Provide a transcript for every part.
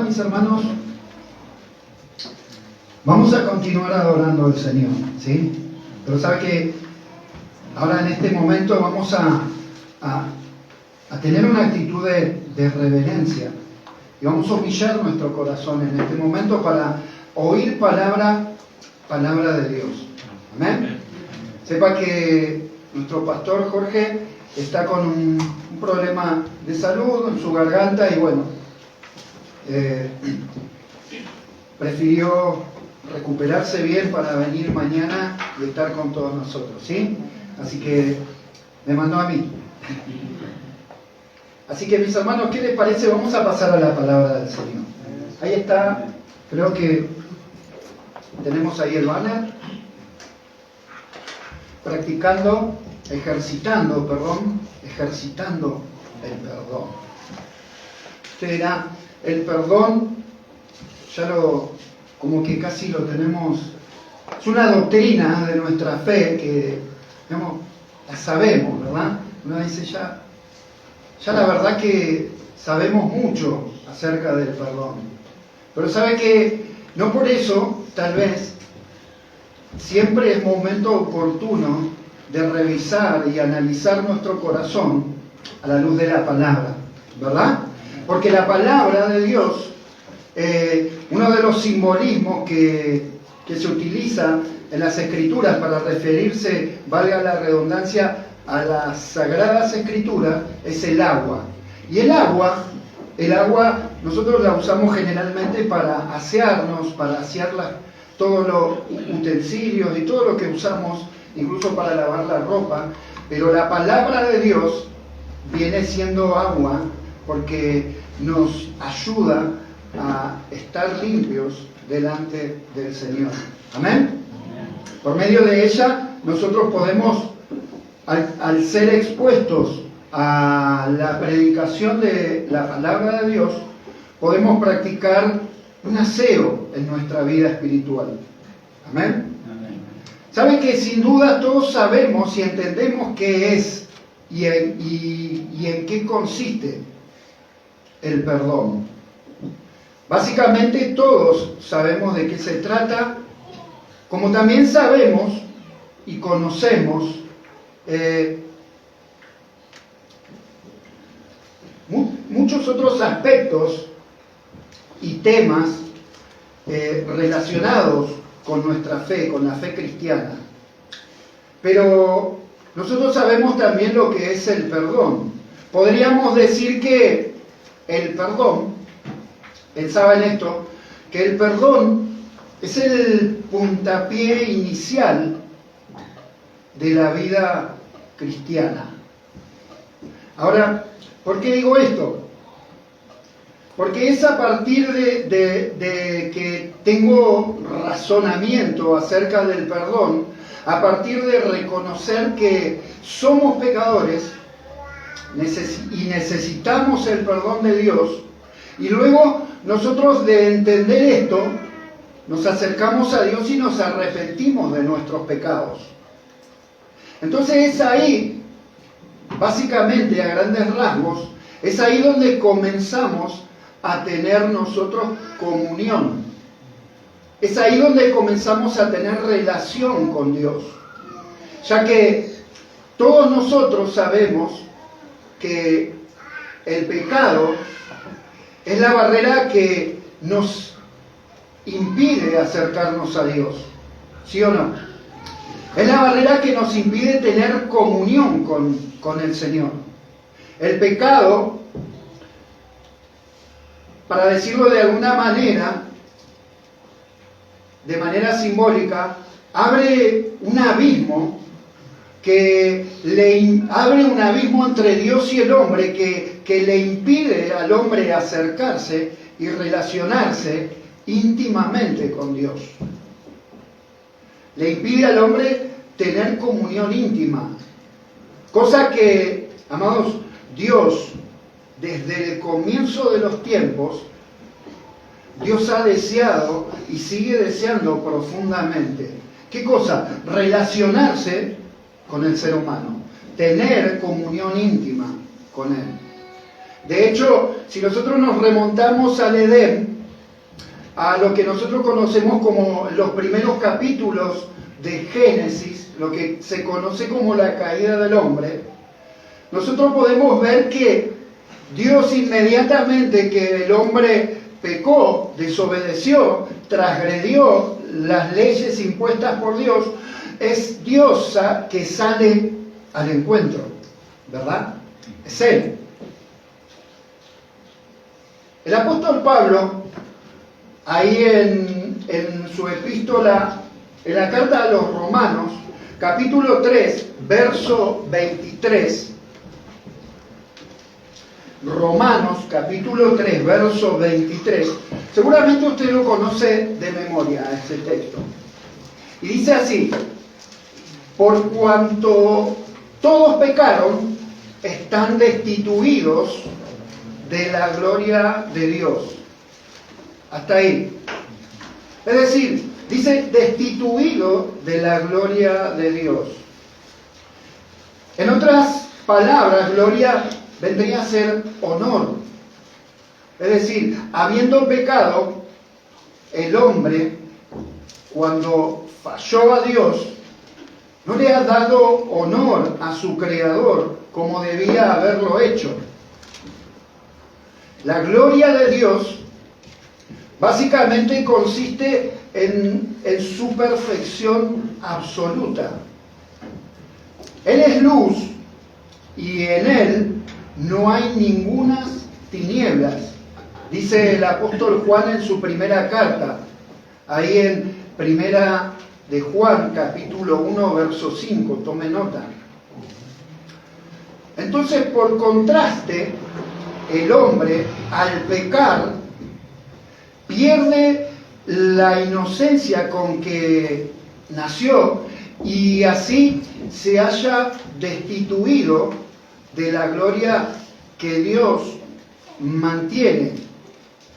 mis hermanos, vamos a continuar adorando al Señor, ¿sí? Pero sabe que ahora en este momento vamos a tener una actitud de reverencia y vamos a humillar nuestro corazón en este momento para oír palabra de Dios. Amén. Sepa que nuestro pastor Jorge está con un problema de salud en su garganta y bueno, prefirió recuperarse bien para venir mañana y estar con todos nosotros, ¿sí? Así que me mandó a mí. Así que mis hermanos, ¿qué les parece? Vamos a pasar a la palabra del Señor. Ahí está, creo que tenemos ahí el banner. Ejercitando el perdón. Usted dirá, el perdón, como que casi lo tenemos, es una doctrina de nuestra fe que, digamos, la sabemos, ¿verdad? Uno dice ya la verdad que sabemos mucho acerca del perdón. Pero sabe que no por eso, tal vez, siempre es momento oportuno de revisar y analizar nuestro corazón a la luz de la palabra, ¿verdad? Porque la palabra de Dios, uno de los simbolismos que se utiliza en las Escrituras para referirse, valga la redundancia, a las Sagradas Escrituras, es el agua. Y el agua nosotros la usamos generalmente para asearnos, para asear todos los utensilios y todo lo que usamos, incluso para lavar la ropa, pero la palabra de Dios viene siendo agua porque nos ayuda a estar limpios delante del Señor. ¿Amén? Por medio de ella nosotros podemos, al ser expuestos a la predicación de la palabra de Dios, podemos practicar un aseo en nuestra vida espiritual. ¿Amén? ¿Saben que sin duda todos sabemos y entendemos qué es y en qué consiste el perdón? Básicamente todos sabemos de qué se trata, como también sabemos y conocemos muchos otros aspectos y temas relacionados con nuestra fe, con la fe cristiana. Pero nosotros sabemos también lo que es el perdón. Podríamos decir que el perdón, pensaba en esto, que el perdón es el puntapié inicial de la vida cristiana. Ahora, ¿por qué digo esto? Porque es a partir de que tengo razonamiento acerca del perdón, a partir de reconocer que somos pecadores y necesitamos el perdón de Dios, y luego nosotros de entender esto, nos acercamos a Dios y nos arrepentimos de nuestros pecados. Entonces es ahí, básicamente a grandes rasgos, es ahí donde comenzamos a tener nosotros comunión. Es ahí donde comenzamos a tener relación con Dios. Ya que todos nosotros sabemos que el pecado es la barrera que nos impide acercarnos a Dios. ¿Sí o no? Es la barrera que nos impide tener comunión con el Señor. El pecado, para decirlo de alguna manera, de manera simbólica, abre un abismo entre Dios y el hombre que le impide al hombre acercarse y relacionarse íntimamente con Dios. Le impide al hombre tener comunión íntima, cosa que, amados, Dios, desde el comienzo de los tiempos, Dios ha deseado y sigue deseando profundamente. ¿Qué cosa? Relacionarse con el ser humano, tener comunión íntima con él. De hecho, si nosotros nos remontamos al Edén, a lo que nosotros conocemos como los primeros capítulos de Génesis, lo que se conoce como la caída del hombre, nosotros podemos ver que Dios inmediatamente que el hombre pecó, desobedeció, transgredió las leyes impuestas por Dios, es Dios que sale al encuentro, ¿verdad? Es Él. El apóstol Pablo, ahí en su epístola, en la carta a los Romanos, capítulo 3, verso 23, Romanos, capítulo 3, verso 23, seguramente usted lo conoce de memoria, este texto. Y dice así: por cuanto todos pecaron, están destituidos de la gloria de Dios. Hasta ahí. Es decir, dice destituido de la gloria de Dios. En otras palabras, gloria vendría a ser honor. Es decir, habiendo pecado, el hombre, cuando falló a Dios, no le ha dado honor a su Creador como debía haberlo hecho. La gloria de Dios básicamente consiste en su perfección absoluta. Él es luz y en Él no hay ningunas tinieblas. Dice el apóstol Juan en su primera carta, ahí en primera de Juan, capítulo 1, verso 5, tome nota. Entonces, por contraste, el hombre, al pecar, pierde la inocencia con que nació y así se haya destituido de la gloria que Dios mantiene.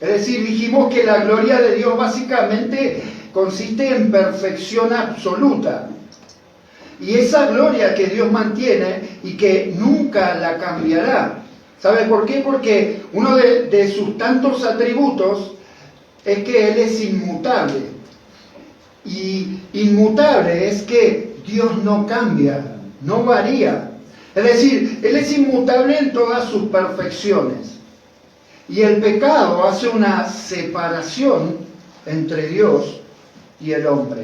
Es decir, dijimos que la gloria de Dios básicamente consiste en perfección absoluta. Y esa gloria que Dios mantiene y que nunca la cambiará. ¿Sabe por qué? Porque uno de sus tantos atributos es que Él es inmutable. Y inmutable es que Dios no cambia, no varía. Es decir, Él es inmutable en todas sus perfecciones. Y el pecado hace una separación entre Dios y el hombre.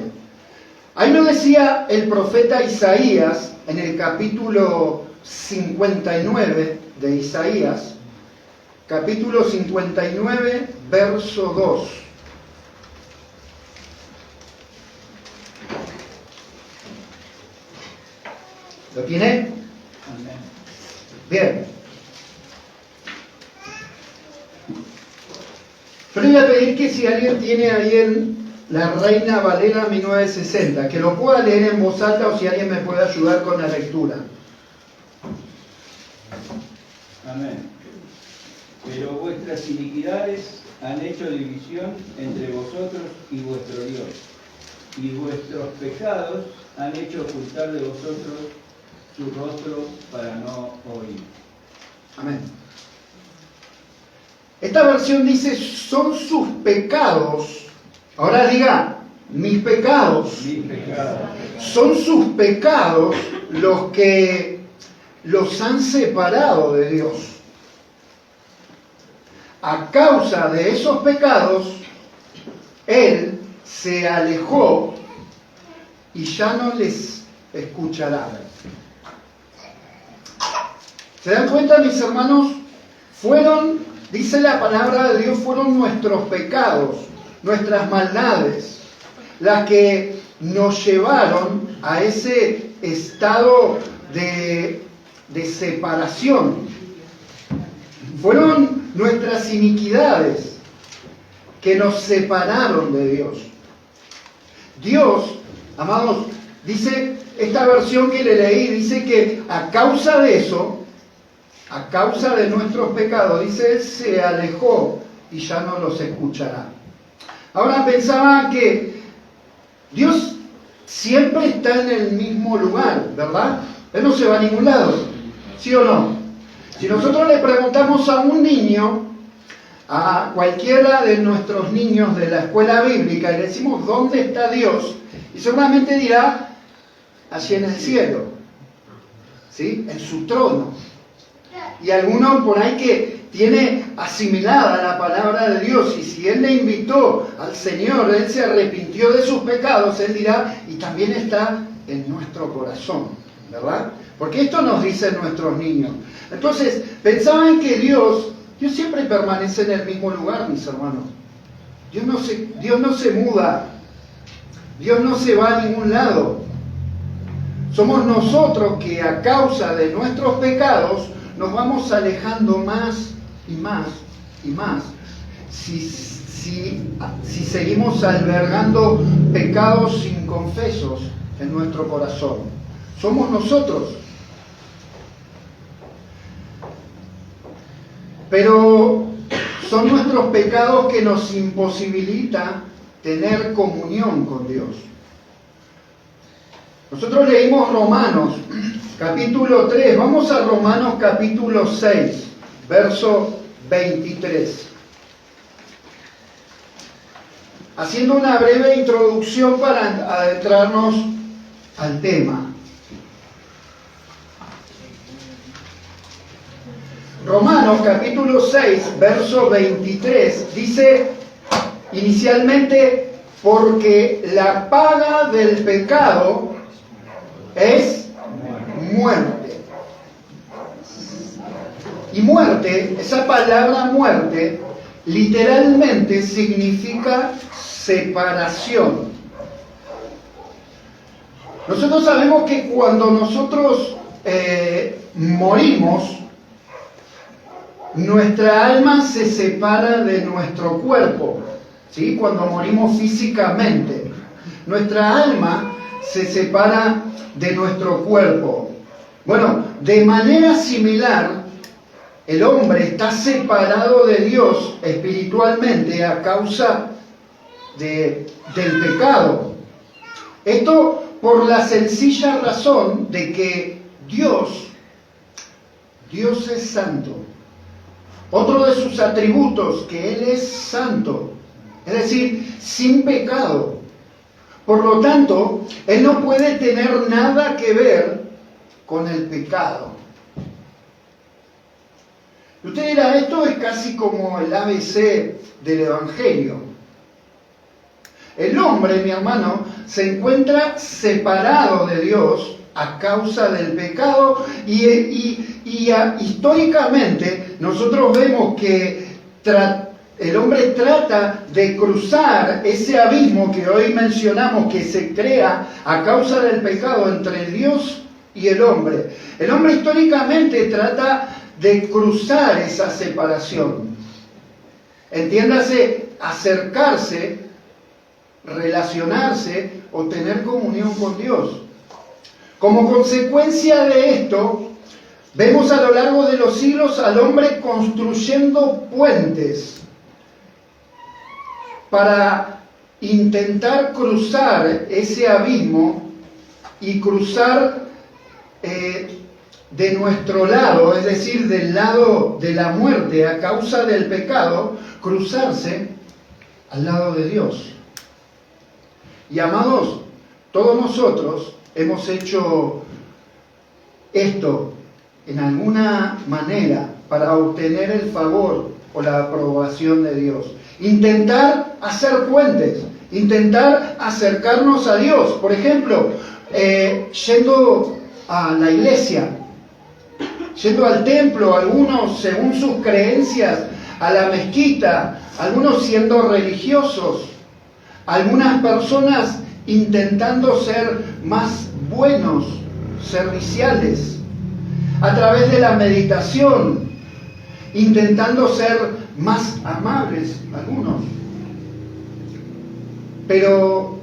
Ahí lo decía el profeta Isaías en el capítulo 59 de Isaías, capítulo 59, verso 2. ¿Lo tiene? Bien. Yo le voy a pedir que si alguien tiene ahí en la Reina Valera 1960, que lo pueda leer en voz alta o si alguien me puede ayudar con la lectura. Amén. Pero vuestras iniquidades han hecho división entre vosotros y vuestro Dios, y vuestros pecados han hecho ocultar de vosotros su rostro para no oír. Amén. Esta versión dice, son sus pecados. Ahora diga, mis pecados. Mis pecados. Son sus pecados los que los han separado de Dios. A causa de esos pecados, Él se alejó y ya no les escuchará. ¿Se dan cuenta, mis hermanos? Fueron, dice la palabra de Dios, fueron nuestros pecados, nuestras maldades, las que nos llevaron a ese estado de separación. Fueron nuestras iniquidades que nos separaron de Dios. Dios, amados, dice, esta versión que le leí, dice que a causa de eso, a causa de nuestros pecados, dice, Él se alejó y ya no los escuchará. Ahora pensaba que Dios siempre está en el mismo lugar, ¿verdad? Él no se va a ningún lado, ¿sí o no? Si nosotros le preguntamos a un niño, a cualquiera de nuestros niños de la escuela bíblica y le decimos, ¿dónde está Dios? Y seguramente dirá, allí en el cielo, ¿sí? En su trono. Y alguno por ahí que tiene asimilada la palabra de Dios, y si él le invitó al Señor, él se arrepintió de sus pecados, él dirá, y también está en nuestro corazón, ¿verdad? Porque esto nos dicen nuestros niños. Entonces, pensaban que Dios siempre permanece en el mismo lugar, mis hermanos. Dios no se muda, Dios no se va a ningún lado. Somos nosotros que a causa de nuestros pecados nos vamos alejando más y más y más. Si seguimos albergando pecados inconfesos en nuestro corazón, somos nosotros. Pero son nuestros pecados que nos imposibilitan tener comunión con Dios. Nosotros leímos Romanos, capítulo 3. Vamos a Romanos, capítulo 6, verso 23. Haciendo una breve introducción para adentrarnos al tema. Romanos capítulo 6, verso 23, dice inicialmente, porque la paga del pecado es muerte. Y muerte, esa palabra muerte, literalmente significa separación. Nosotros sabemos que cuando nosotros morimos, nuestra alma se separa de nuestro cuerpo, ¿sí? Cuando morimos físicamente, nuestra alma se separa de nuestro cuerpo. Bueno, de manera similar, el hombre está separado de Dios espiritualmente a causa del pecado. Esto por la sencilla razón de que Dios es santo. Otro de sus atributos, que Él es santo, es decir, sin pecado. Por lo tanto, Él no puede tener nada que ver con el pecado. Usted dirá, esto es casi como el ABC del Evangelio. El hombre, mi hermano, se encuentra separado de Dios a causa del pecado y históricamente nosotros vemos que el hombre trata de cruzar ese abismo que hoy mencionamos que se crea a causa del pecado entre Dios y el hombre. El hombre históricamente trata de cruzar esa separación. Entiéndase, acercarse, relacionarse o tener comunión con Dios. Como consecuencia de esto, vemos a lo largo de los siglos al hombre construyendo puentes para intentar cruzar ese abismo y cruzar de nuestro lado, es decir, del lado de la muerte a causa del pecado, cruzarse al lado de Dios. Y amados, todos nosotros hemos hecho esto en alguna manera para obtener el favor o la aprobación de Dios. Intentar hacer puentes, intentar acercarnos a Dios. Por ejemplo, yendo a la iglesia, yendo al templo, algunos según sus creencias, a la mezquita, algunos siendo religiosos, algunas personas intentando ser más buenos, serviciales, a través de la meditación, intentando ser más amables algunos. Pero,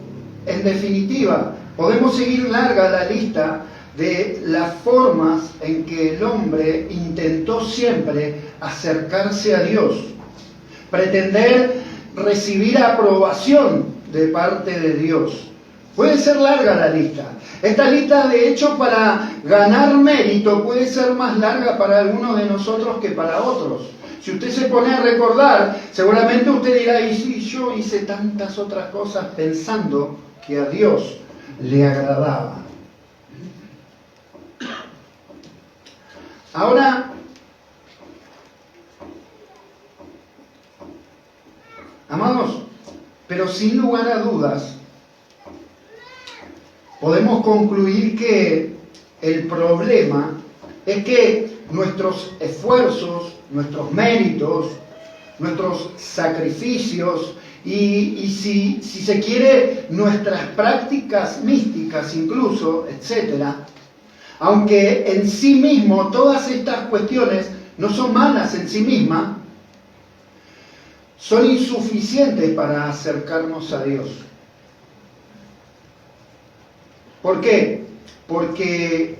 en definitiva, podemos seguir larga la lista de las formas en que el hombre intentó siempre acercarse a Dios, pretender recibir aprobación de parte de Dios. Puede ser larga la lista. Esta lista, de hecho, para ganar mérito puede ser más larga para algunos de nosotros que para otros. Si usted se pone a recordar, seguramente usted dirá, y si yo hice tantas otras cosas pensando que a Dios le agradaba. Ahora, amados, pero sin lugar a dudas, podemos concluir que el problema es que nuestros esfuerzos, nuestros méritos, nuestros sacrificios y si se quiere, nuestras prácticas místicas incluso, etcétera, aunque en sí mismo todas estas cuestiones no son malas en sí mismas, son insuficientes para acercarnos a Dios. ¿Por qué? Porque,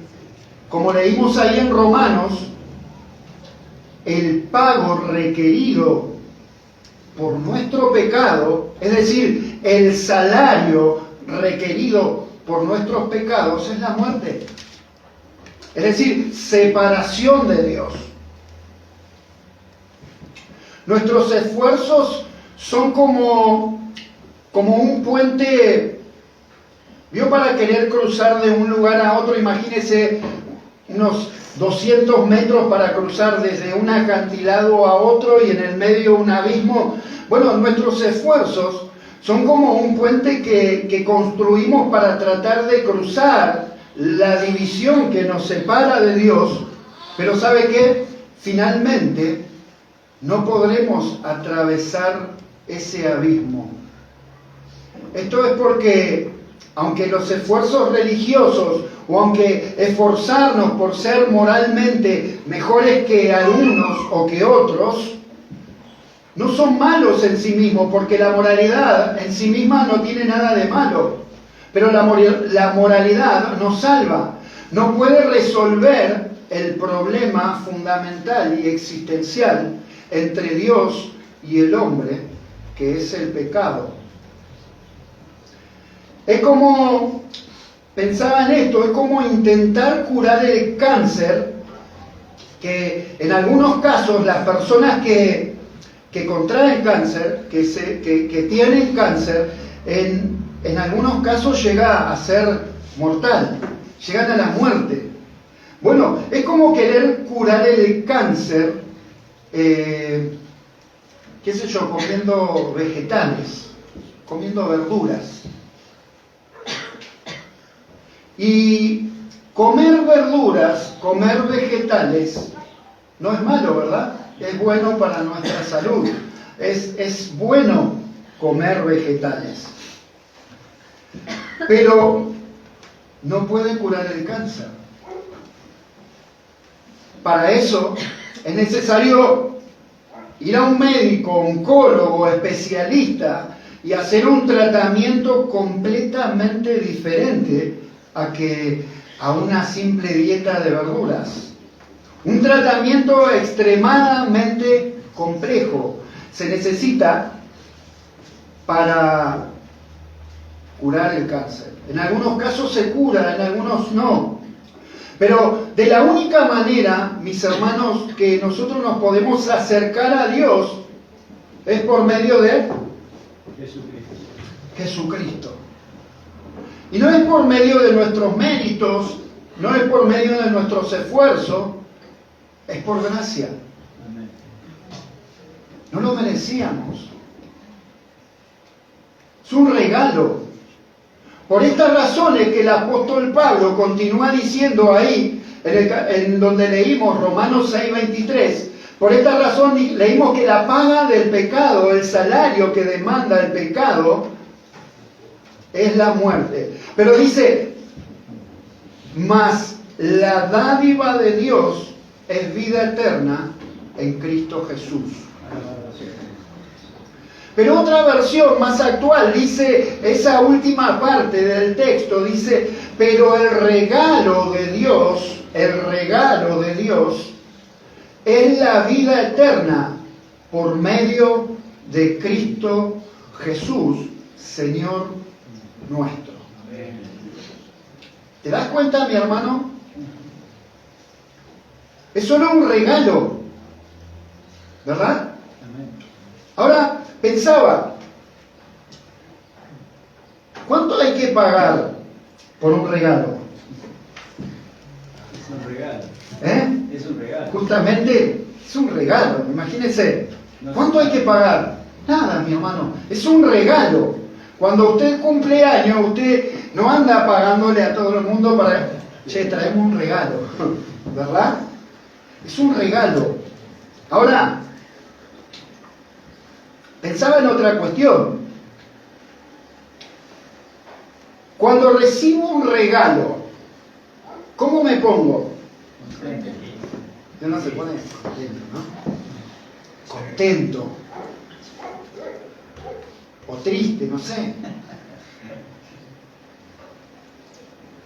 como leímos ahí en Romanos, el pago requerido por nuestro pecado, es decir, el salario requerido por nuestros pecados es la muerte. Es decir, separación de Dios. Nuestros esfuerzos son como un puente. ¿Vio? Para querer cruzar de un lugar a otro, imagínese unos 200 metros para cruzar desde un acantilado a otro y en el medio un abismo. Bueno, nuestros esfuerzos son como un puente que construimos para tratar de cruzar la división que nos separa de Dios, pero ¿sabe qué? Finalmente no podremos atravesar ese abismo. Esto es porque, aunque los esfuerzos religiosos o aunque esforzarnos por ser moralmente mejores que algunos o que otros, no son malos en sí mismos, porque la moralidad en sí misma no tiene nada de malo. Pero la moralidad nos salva, no puede resolver el problema fundamental y existencial entre Dios y el hombre, que es el pecado. Es como, pensaba en esto, es como intentar curar el cáncer, que en algunos casos las personas que contraen cáncer, que tienen cáncer, en algunos casos llega a ser mortal, llegan a la muerte. Bueno, es como querer curar el cáncer, qué sé yo, comiendo vegetales, comiendo verduras. Y comer verduras, comer vegetales, no es malo, ¿verdad? Es bueno para nuestra salud. Es bueno comer vegetales. Pero no puede curar el cáncer. Para eso es necesario ir a un médico, oncólogo, especialista y hacer un tratamiento completamente diferente a una simple dieta de verduras. Un tratamiento extremadamente complejo se necesita para curar el cáncer. En algunos casos se cura, en algunos no. Pero de la única manera, mis hermanos, que nosotros nos podemos acercar a Dios es por medio de Jesucristo. Y no es por medio de nuestros méritos, no es por medio de nuestros esfuerzos, es por gracia. No lo merecíamos. Es un regalo. Por estas razones que el apóstol Pablo continúa diciendo ahí, en donde leímos Romanos 6:23, por esta razón leímos que la paga del pecado, el salario que demanda el pecado, es la muerte. Pero dice, mas la dádiva de Dios es vida eterna en Cristo Jesús. Pero otra versión más actual dice, esa última parte del texto dice, pero el regalo de Dios es la vida eterna por medio de Cristo Jesús, Señor nuestro. ¿Te das cuenta, mi hermano? Es solo un regalo. ¿Verdad? Amén. Ahora, pensaba, ¿cuánto hay que pagar por un regalo? Es un regalo. ¿Eh? Es un regalo. Justamente, es un regalo, imagínense. ¿Cuánto hay que pagar? Nada, mi hermano, es un regalo. Cuando usted cumple años, usted no anda pagándole a todo el mundo para, che, traemos un regalo, ¿verdad? Es un regalo. Ahora, pensaba en otra cuestión. Cuando recibo un regalo, ¿cómo me pongo? Uno se pone contento, ¿no? Contento. O triste, no sé.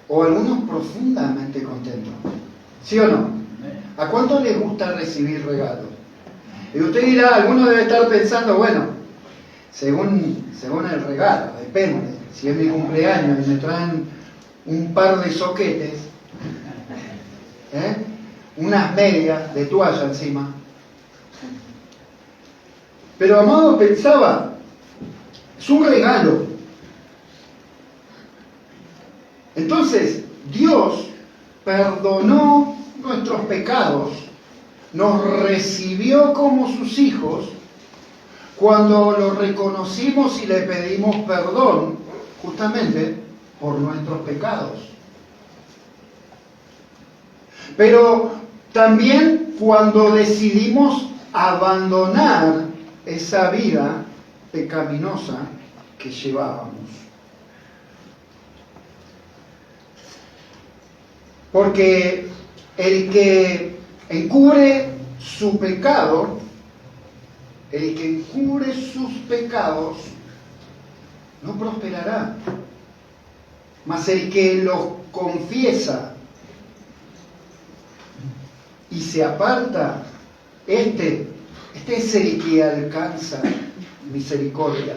O algunos profundamente contentos. ¿Sí o no? ¿A cuánto les gusta recibir regalos? Y usted dirá, alguno debe estar pensando, bueno, según el regalo, depende. Si es mi cumpleaños y me traen un par de soquetes, unas medias de toalla encima. Pero amado, pensaba, es un regalo. Entonces, Dios perdonó nuestros pecados, nos recibió como sus hijos cuando lo reconocimos y le pedimos perdón justamente por nuestros pecados. Pero también cuando decidimos abandonar esa vida pecaminosa que llevábamos. Porque el que encubre su pecado, el que encubre sus pecados, no prosperará. Mas el que los confiesa y se aparta, este es el que alcanza misericordia.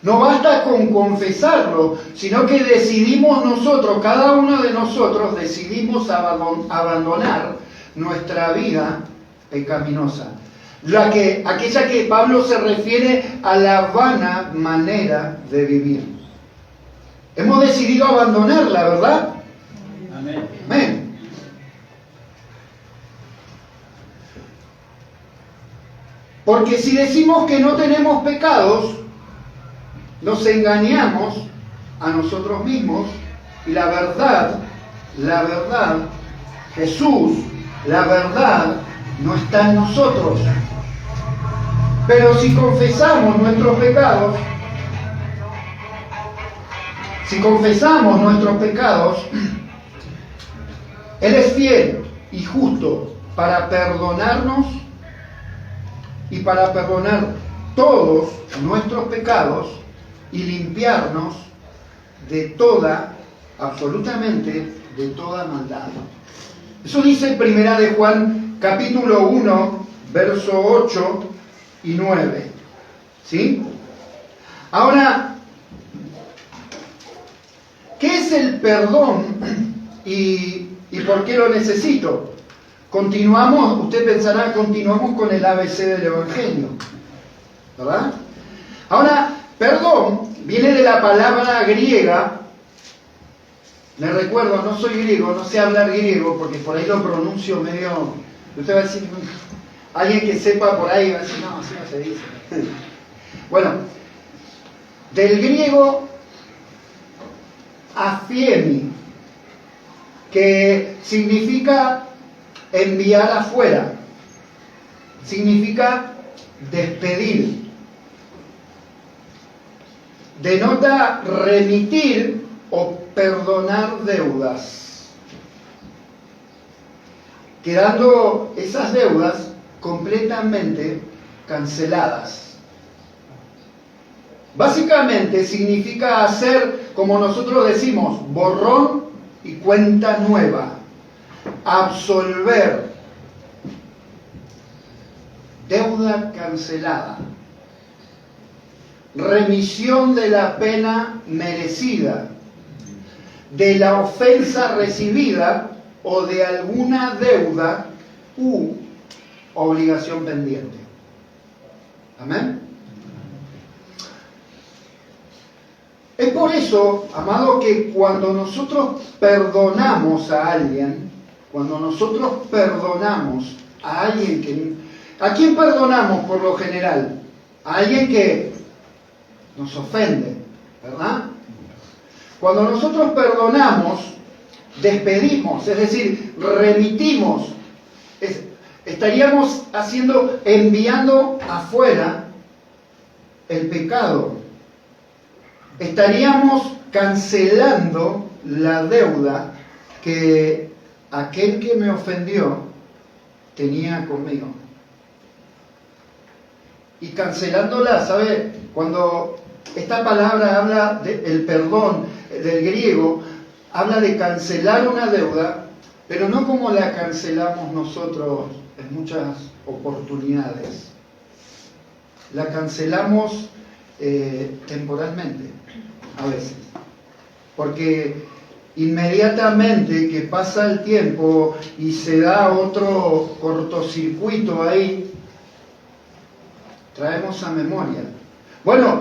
No basta con confesarlo, sino que decidimos nosotros, cada uno de nosotros decidimos abandonar nuestra vida pecaminosa. Aquella que Pablo se refiere a la vana manera de vivir. Hemos decidido abandonarla, ¿verdad? Amén. Amén. Porque si decimos que no tenemos pecados, nos engañamos a nosotros mismos y la verdad, Jesús, la verdad no está en nosotros. Pero si confesamos nuestros pecados, Él es fiel y justo para perdonarnos y para perdonar todos nuestros pecados y limpiarnos de toda, absolutamente de toda maldad. Eso dice Primera de Juan, capítulo 1, verso 8 y 9. ¿Sí? Ahora, ¿qué es el perdón y por qué lo necesito? Continuamos, usted pensará, continuamos con el ABC del Evangelio, ¿verdad? Ahora, perdón viene de la palabra griega. Me recuerdo, no soy griego, no sé hablar griego, porque por ahí lo pronuncio medio... Usted va a decir, alguien que sepa por ahí va a decir, no, así no se dice. Bueno, del griego afiemi, que significa enviar afuera, significa despedir, denota remitir o perdonar deudas, quedando esas deudas completamente canceladas. Básicamente significa hacer, como nosotros decimos, borrón y cuenta nueva, absolver, deuda cancelada, remisión de la pena merecida, de la ofensa recibida o de alguna deuda u obligación pendiente. Amén. Es por eso, amado, que cuando nosotros perdonamos a alguien, ¿a quién perdonamos por lo general? A alguien que nos ofende, ¿verdad? Cuando nosotros perdonamos, despedimos, es decir, remitimos, estaríamos enviando afuera el pecado. Estaríamos cancelando la deuda que aquel que me ofendió tenía conmigo. Y cancelándola, ¿sabe? Cuando esta palabra habla del perdón, del griego, habla de cancelar una deuda, pero no como la cancelamos nosotros en muchas oportunidades. La cancelamos temporalmente, a veces. Porque inmediatamente que pasa el tiempo y se da otro cortocircuito ahí, traemos a memoria. Bueno,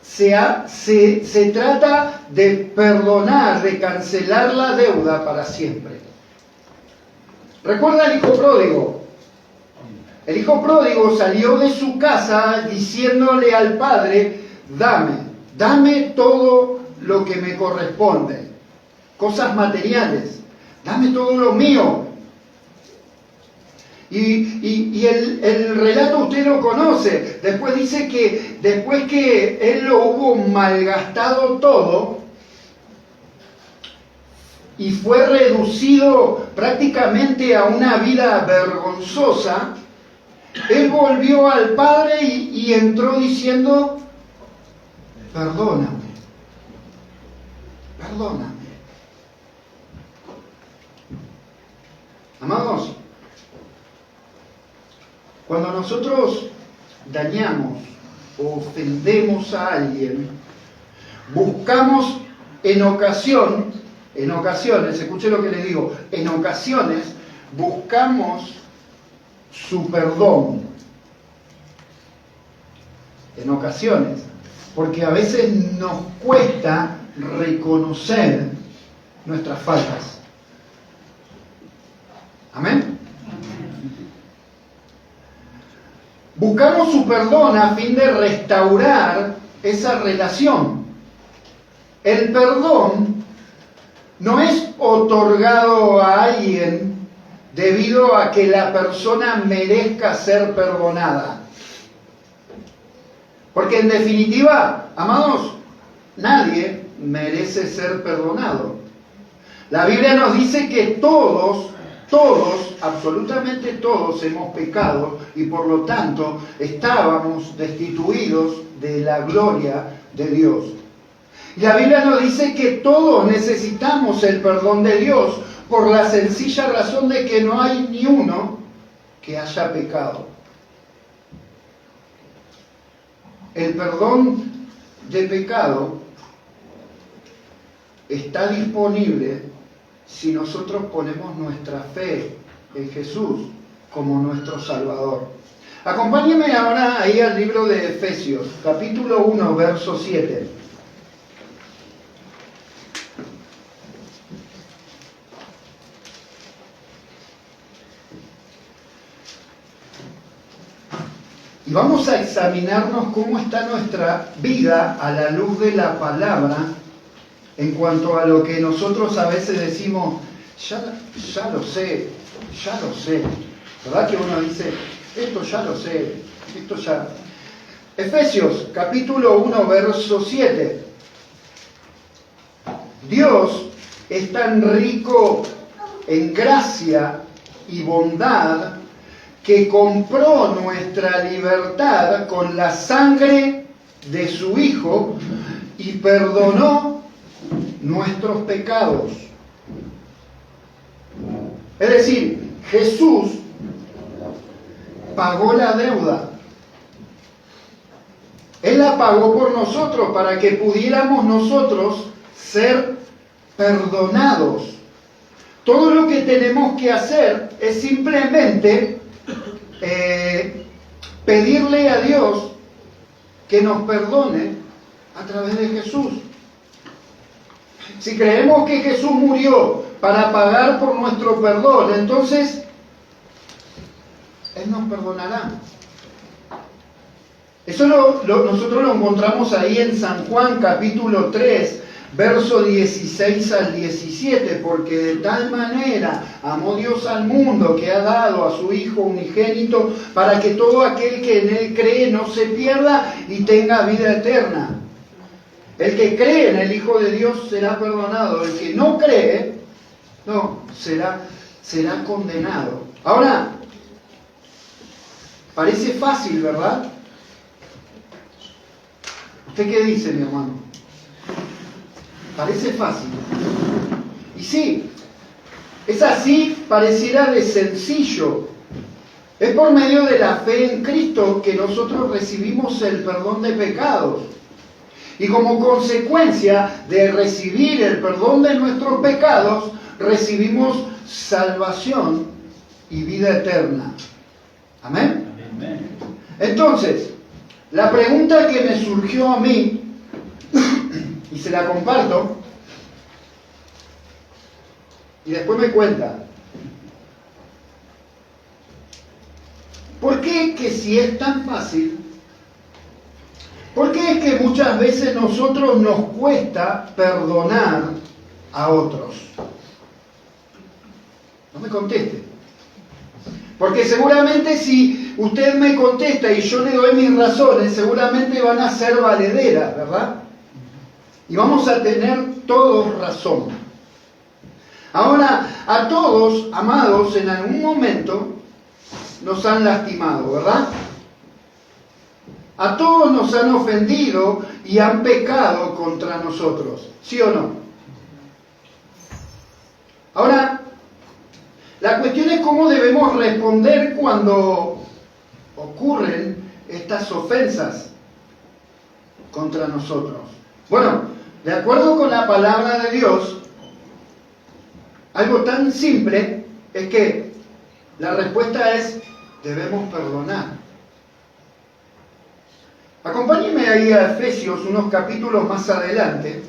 se trata de perdonar, de cancelar la deuda para siempre. ¿Recuerda el hijo pródigo? El hijo pródigo salió de su casa diciéndole al padre, dame todo lo que me corresponde, cosas materiales, dame todo lo mío. Y el relato usted lo conoce. Después dice que después que él lo hubo malgastado todo y fue reducido prácticamente a una vida vergonzosa, él volvió al padre y entró diciendo, perdóname. Amados, cuando nosotros dañamos o ofendemos a alguien, buscamos en ocasiones, escuche lo que les digo, en ocasiones buscamos su perdón. En ocasiones, porque a veces nos cuesta reconocer nuestras faltas. Amén. Buscamos su perdón a fin de restaurar esa relación. El perdón no es otorgado a alguien debido a que la persona merezca ser perdonada. Porque en definitiva, amados, nadie merece ser perdonado. La Biblia nos dice que todos, absolutamente todos hemos pecado y por lo tanto estábamos destituidos de la gloria de Dios. Y la Biblia nos dice que todos necesitamos el perdón de Dios por la sencilla razón de que no hay ni uno que haya pecado. El perdón de pecado está disponible si nosotros ponemos nuestra fe en Jesús como nuestro Salvador. Acompáñenme ahora ahí al libro de Efesios, capítulo 1, verso 7. Y vamos a examinarnos cómo está nuestra vida a la luz de la palabra en cuanto a lo que nosotros a veces decimos, ya lo sé. ¿Verdad que uno dice, esto ya lo sé, esto ya? Efesios, capítulo 1, verso 7. Dios es tan rico en gracia y bondad que compró nuestra libertad con la sangre de su Hijo y perdonó nuestros pecados. Es decir, Jesús pagó la deuda. Él la pagó por nosotros para que pudiéramos nosotros ser perdonados. Todo lo que tenemos que hacer es simplemente pedirle a Dios que nos perdone a través de Jesús. Si creemos que Jesús murió para pagar por nuestro perdón, entonces Él nos perdonará. Eso nosotros lo encontramos ahí en San Juan capítulo 3, verso 16 al 17, porque de tal manera amó Dios al mundo que ha dado a su Hijo unigénito para que todo aquel que en Él cree no se pierda y tenga vida eterna. El que cree en el Hijo de Dios será perdonado, el que no cree, será condenado. Ahora, parece fácil, ¿verdad? ¿Usted qué dice, mi hermano? Parece fácil. Y sí, es así, pareciera de sencillo. Es por medio de la fe en Cristo que nosotros recibimos el perdón de pecados. Y como consecuencia de recibir el perdón de nuestros pecados, recibimos salvación y vida eterna. ¿Amén? Amén. Entonces, la pregunta que me surgió a mí, y se la comparto, y después me cuenta, ¿por qué que si es tan fácil, por qué es que muchas veces nosotros nos cuesta perdonar a otros? No me conteste. Porque seguramente si usted me contesta y yo le doy mis razones, seguramente van a ser valederas, ¿verdad? Y vamos a tener todos razón. Ahora, a todos, amados, en algún momento nos han lastimado, ¿verdad? A todos nos han ofendido y han pecado contra nosotros, ¿sí o no? Ahora, la cuestión es cómo debemos responder cuando ocurren estas ofensas contra nosotros. Bueno, de acuerdo con la palabra de Dios, algo tan simple es que la respuesta es: debemos perdonar. Acompáñenme ahí a Efesios unos capítulos más adelante,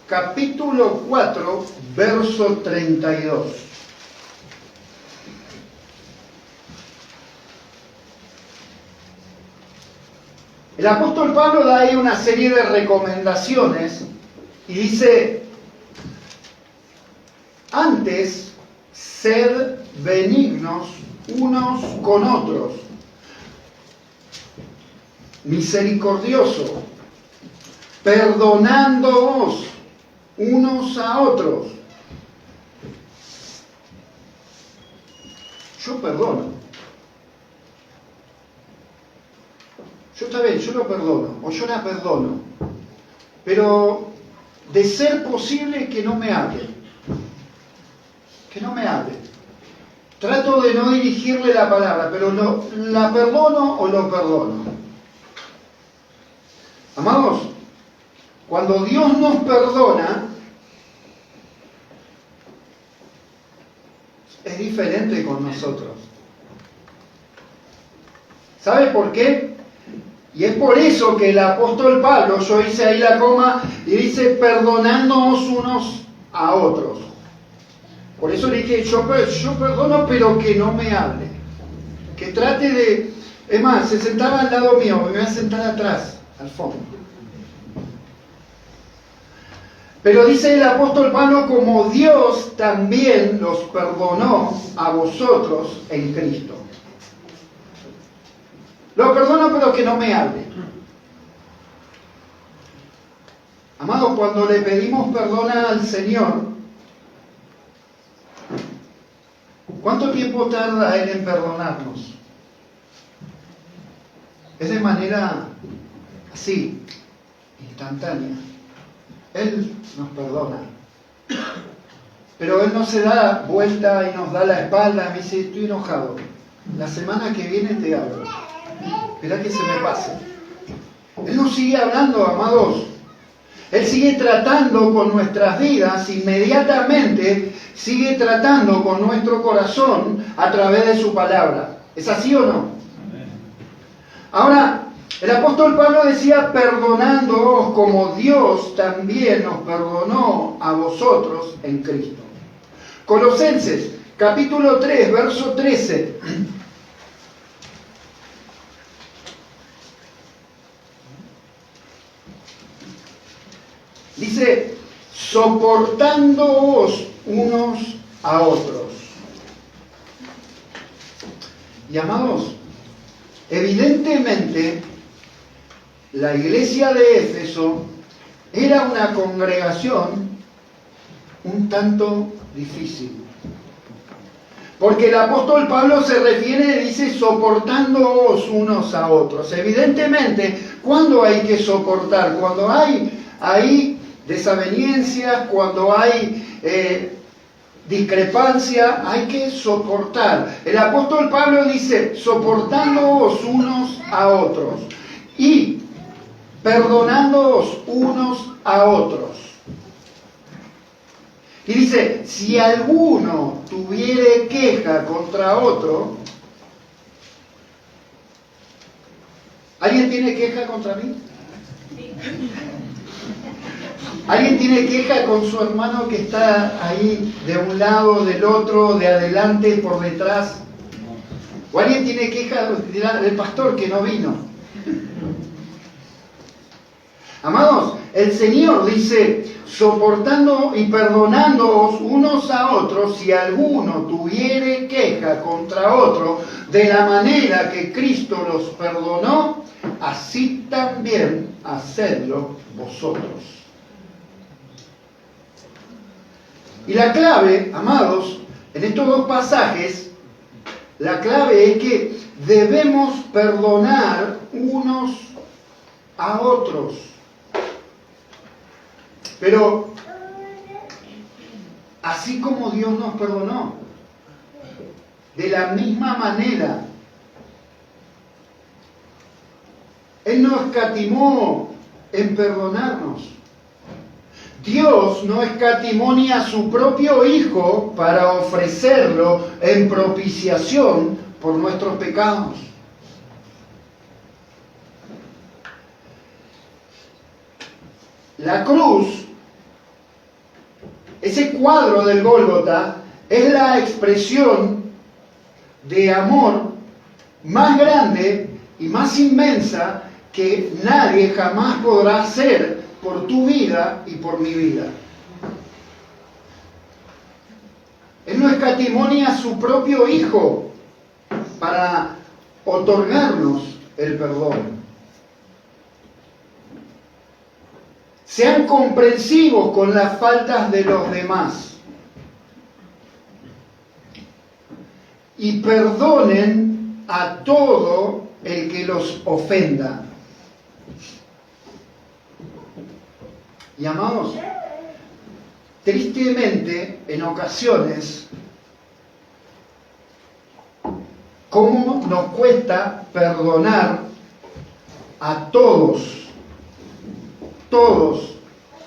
capítulo 4, verso 32. El apóstol Pablo da ahí una serie de recomendaciones y dice: antes, sed benignos unos con otros, misericordioso, perdonándoos unos a otros. Yo perdono. Yo está bien, yo lo perdono, o yo la perdono, pero de ser posible que no me hable. Que no me hable. Trato de no dirigirle la palabra, pero ¿la perdono o lo perdono? Amados, cuando Dios nos perdona, es diferente con nosotros. ¿Sabe por qué? Y es por eso que el apóstol Pablo, yo hice ahí la coma, y dice: perdonándonos unos a otros. Por eso le dije: yo perdono, pero que no me hable. Que trate de... Es más, se sentaba al lado mío, me voy a sentar atrás, al fondo. Pero dice el apóstol Pablo: como Dios también los perdonó a vosotros en Cristo. Lo perdono, pero que no me hable. Amados, cuando le pedimos perdón al Señor, ¿cuánto tiempo tarda Él en perdonarnos? Es de manera así, instantánea. Él nos perdona. Pero Él no se da vuelta y nos da la espalda y me dice: estoy enojado. La semana que viene te hablo. Espera que se me pase. Él nos sigue hablando, amados. Él sigue tratando con nuestras vidas, inmediatamente sigue tratando con nuestro corazón a través de su palabra. ¿Es así o no? Ahora, el apóstol Pablo decía, perdonándoos como Dios también nos perdonó a vosotros en Cristo. Colosenses, capítulo 3, verso 13. Dice, soportándoos unos a otros. Y amados, evidentemente, la iglesia de Éfeso era una congregación un tanto difícil. Porque el apóstol Pablo se refiere, dice, soportándoos unos a otros. Evidentemente, ¿cuándo hay que soportar? Cuando hay desavenencias, cuando hay discrepancia, hay que soportar. El apóstol Pablo dice, soportándoos unos a otros y perdonándoos unos a otros. Y dice, si alguno tuviere queja contra otro, ¿alguien tiene queja contra mí? ¿Alguien tiene queja con su hermano que está ahí de un lado, del otro, de adelante, por detrás? ¿O alguien tiene queja del pastor que no vino? Amados, el Señor dice, soportando y perdonándoos unos a otros, si alguno tuviere queja contra otro, de la manera que Cristo los perdonó, así también hacedlo vosotros. Y la clave, amados, en estos dos pasajes, la clave es que debemos perdonar unos a otros. Pero, así como Dios nos perdonó, de la misma manera, Él no escatimó en perdonarnos. Dios no escatimó ni a su propio Hijo para ofrecerlo en propiciación por nuestros pecados. La cruz, ese cuadro del Gólgota, es la expresión de amor más grande y más inmensa que nadie jamás podrá hacer por tu vida y por mi vida. Él no escatimó ni a su propio Hijo para otorgarnos el perdón. Sean comprensivos con las faltas de los demás y perdonen a todo el que los ofenda. Y amados, tristemente, en ocasiones, ¿cómo nos cuesta perdonar a todos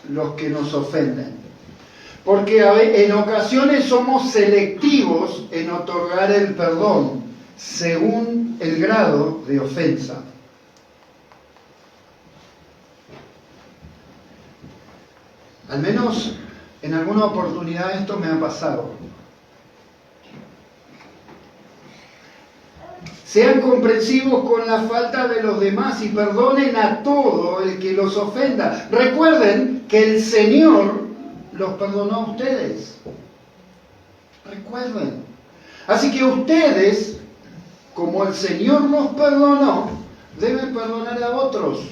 los que nos ofenden? Porque en ocasiones somos selectivos en otorgar el perdón según el grado de ofensa. Al menos en alguna oportunidad esto me ha pasado. Sean comprensivos con la falta de los demás y perdonen a todo el que los ofenda. Recuerden que el Señor los perdonó a ustedes. Recuerden. Así que ustedes, como el Señor nos perdonó, deben perdonar a otros.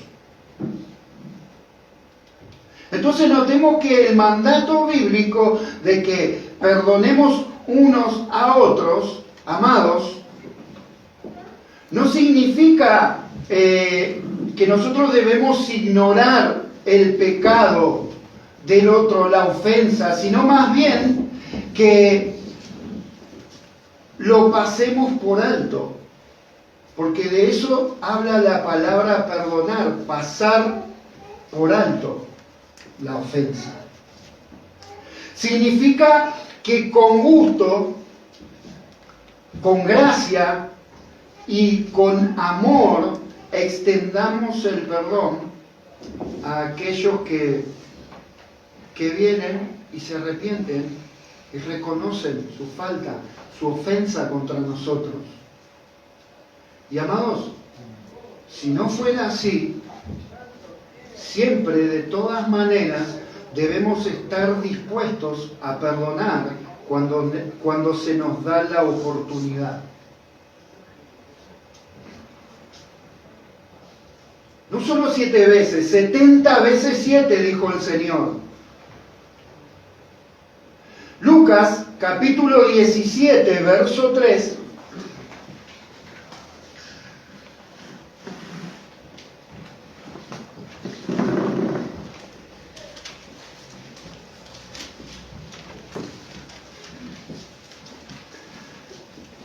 Entonces notemos que el mandato bíblico de que perdonemos unos a otros, amados, no significa que nosotros debemos ignorar el pecado del otro, la ofensa, sino más bien que lo pasemos por alto. Porque de eso habla la palabra perdonar, pasar por alto la ofensa. Significa que con gusto, con gracia y con amor extendamos el perdón a aquellos que vienen y se arrepienten y reconocen su falta, su ofensa contra nosotros. Y amados, si no fuera así, siempre, de todas maneras, debemos estar dispuestos a perdonar cuando se nos da la oportunidad. No solo 7 veces, 70 veces 7, dijo el Señor. Lucas, capítulo 17, verso 3.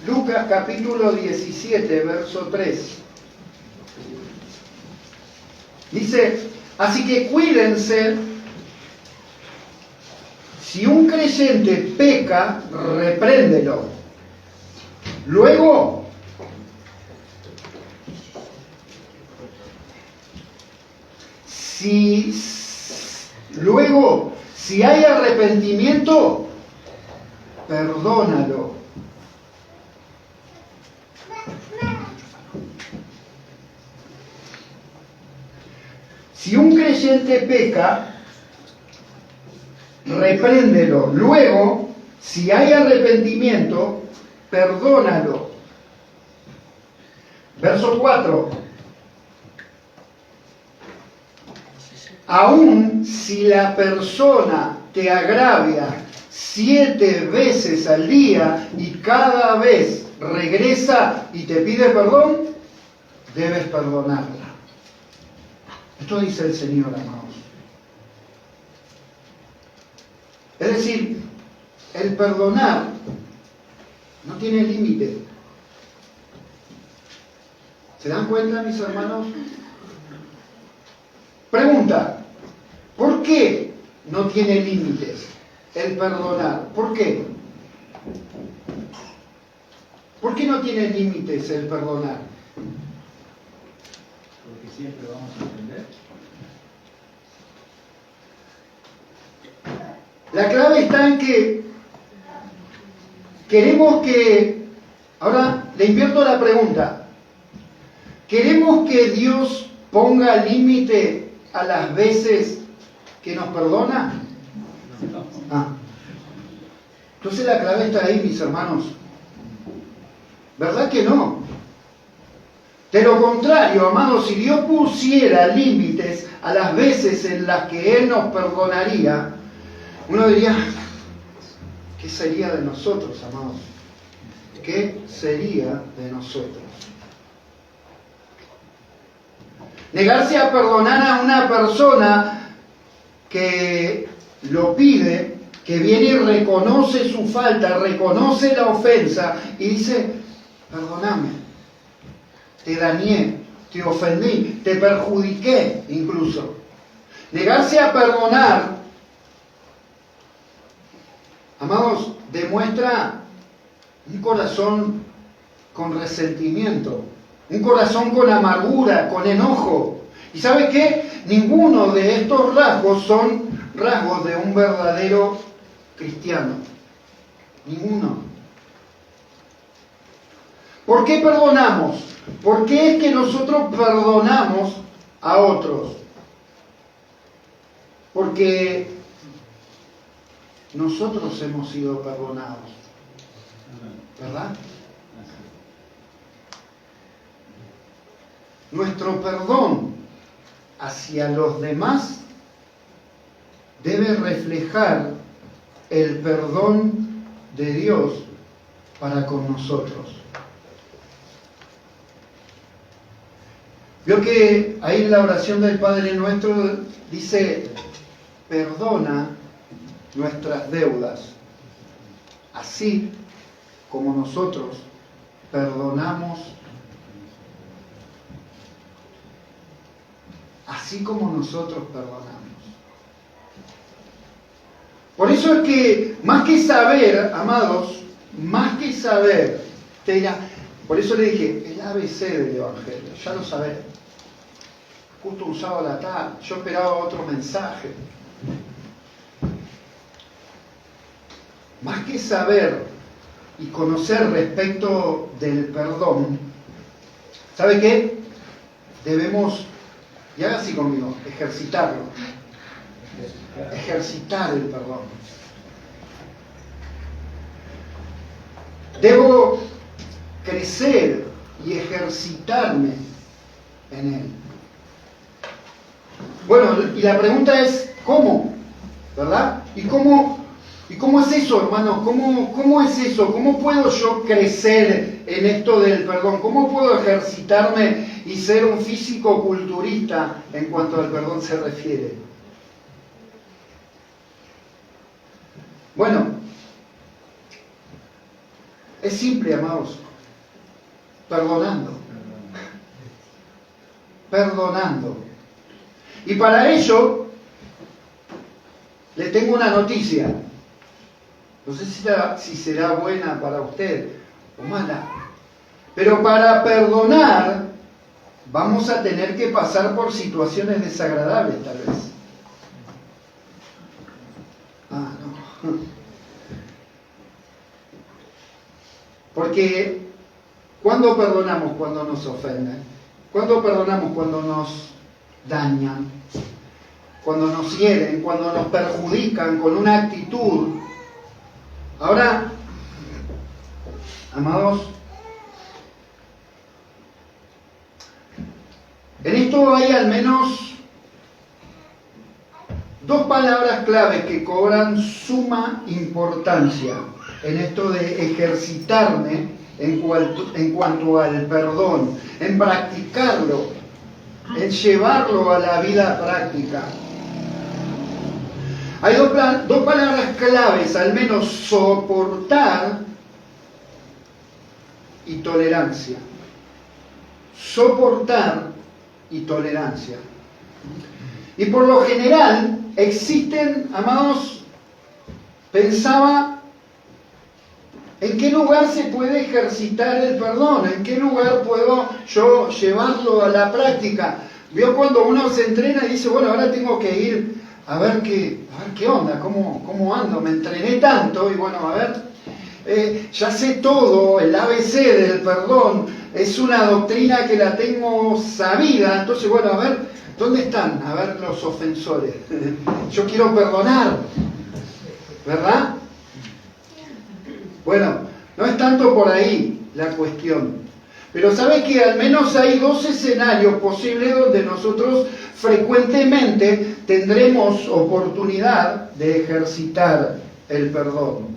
Lucas, capítulo 17, verso 3. Dice, así que cuídense. Si un creyente peca, repréndelo. Luego, si hay arrepentimiento, perdónalo. Si un creyente peca, repréndelo. Luego, si hay arrepentimiento, perdónalo. Verso 4. Aún si la persona te agravia 7 veces al día y cada vez regresa y te pide perdón, debes perdonarla. Esto dice el Señor, amados. Es decir, el perdonar no tiene límite. ¿Se dan cuenta, mis hermanos? Pregunta, ¿por qué no tiene límites el perdonar? ¿Por qué? ¿Por qué no tiene límites el perdonar? Porque siempre vamos a entender. La clave está en que queremos que, ahora le invierto la pregunta, ¿queremos que Dios ponga límite a las veces que nos perdona? Entonces la clave está ahí, mis hermanos. ¿Verdad que no? De lo contrario, amados, si Dios pusiera límites a las veces en las que Él nos perdonaría, uno diría, ¿qué sería de nosotros, amados? ¿Qué sería de nosotros? Negarse a perdonar a una persona que lo pide, que viene y reconoce su falta, reconoce la ofensa y dice, perdóname, te dañé, te ofendí, te perjudiqué incluso. Negarse a perdonar, amados, demuestra un corazón con resentimiento, un corazón con amargura, con enojo. ¿Y sabe qué? Ninguno de estos rasgos son rasgos de un verdadero cristiano. Ninguno. ¿Por qué perdonamos? ¿Por qué es que nosotros perdonamos a otros? Porque nosotros hemos sido perdonados, ¿verdad? Nuestro perdón hacia los demás debe reflejar el perdón de Dios para con nosotros. Vio que ahí en la oración del Padre Nuestro dice, perdona nuestras deudas, así como nosotros perdonamos, así como nosotros perdonamos. Por eso es que, más que saber, amados, más que saber, te dirá, Por eso le dije, el ABC del Evangelio, ya lo sabés. Justo un sábado a la tarde, yo esperaba otro mensaje. Más que saber y conocer respecto del perdón, ¿sabe qué? Debemos, y haga así conmigo, ejercitarlo. Ejercitar el perdón. Debo crecer y ejercitarme en él. Bueno, y la pregunta es, ¿cómo? ¿Verdad? ¿Y cómo es eso, hermano? ¿Cómo es eso? ¿Cómo puedo yo crecer en esto del perdón? ¿Cómo puedo ejercitarme y ser un físico-culturista en cuanto al perdón se refiere? Bueno, es simple, amados. Perdonando. Perdonando. Y para ello, le tengo una noticia. No sé si será buena para usted o mala. Pero para perdonar, vamos a tener que pasar por situaciones desagradables, tal vez. Ah, no. Porque, ¿cuándo perdonamos cuando nos ofenden? ¿Cuándo perdonamos cuando nos dañan? Cuando nos hieren, cuando nos perjudican con una actitud. Ahora, amados, en esto hay al menos dos palabras claves que cobran suma importancia en esto de ejercitarme en cuanto al perdón, en practicarlo, en llevarlo a la vida práctica. Hay dos palabras claves, al menos: soportar y tolerancia. Soportar y tolerancia. Y por lo general existen, amados, pensaba, ¿en qué lugar se puede ejercitar el perdón? ¿En qué lugar puedo yo llevarlo a la práctica? ¿Vio cuando uno se entrena y dice, bueno, ahora tengo que ir a ver qué onda, cómo ando? Me entrené tanto y bueno, a ver, ya sé todo, el ABC del perdón, es una doctrina que la tengo sabida, entonces bueno, a ver, ¿dónde están? A ver los ofensores. Yo quiero perdonar, ¿verdad? Bueno, no es tanto por ahí la cuestión. Pero sabe que al menos hay dos escenarios posibles donde nosotros frecuentemente tendremos oportunidad de ejercitar el perdón.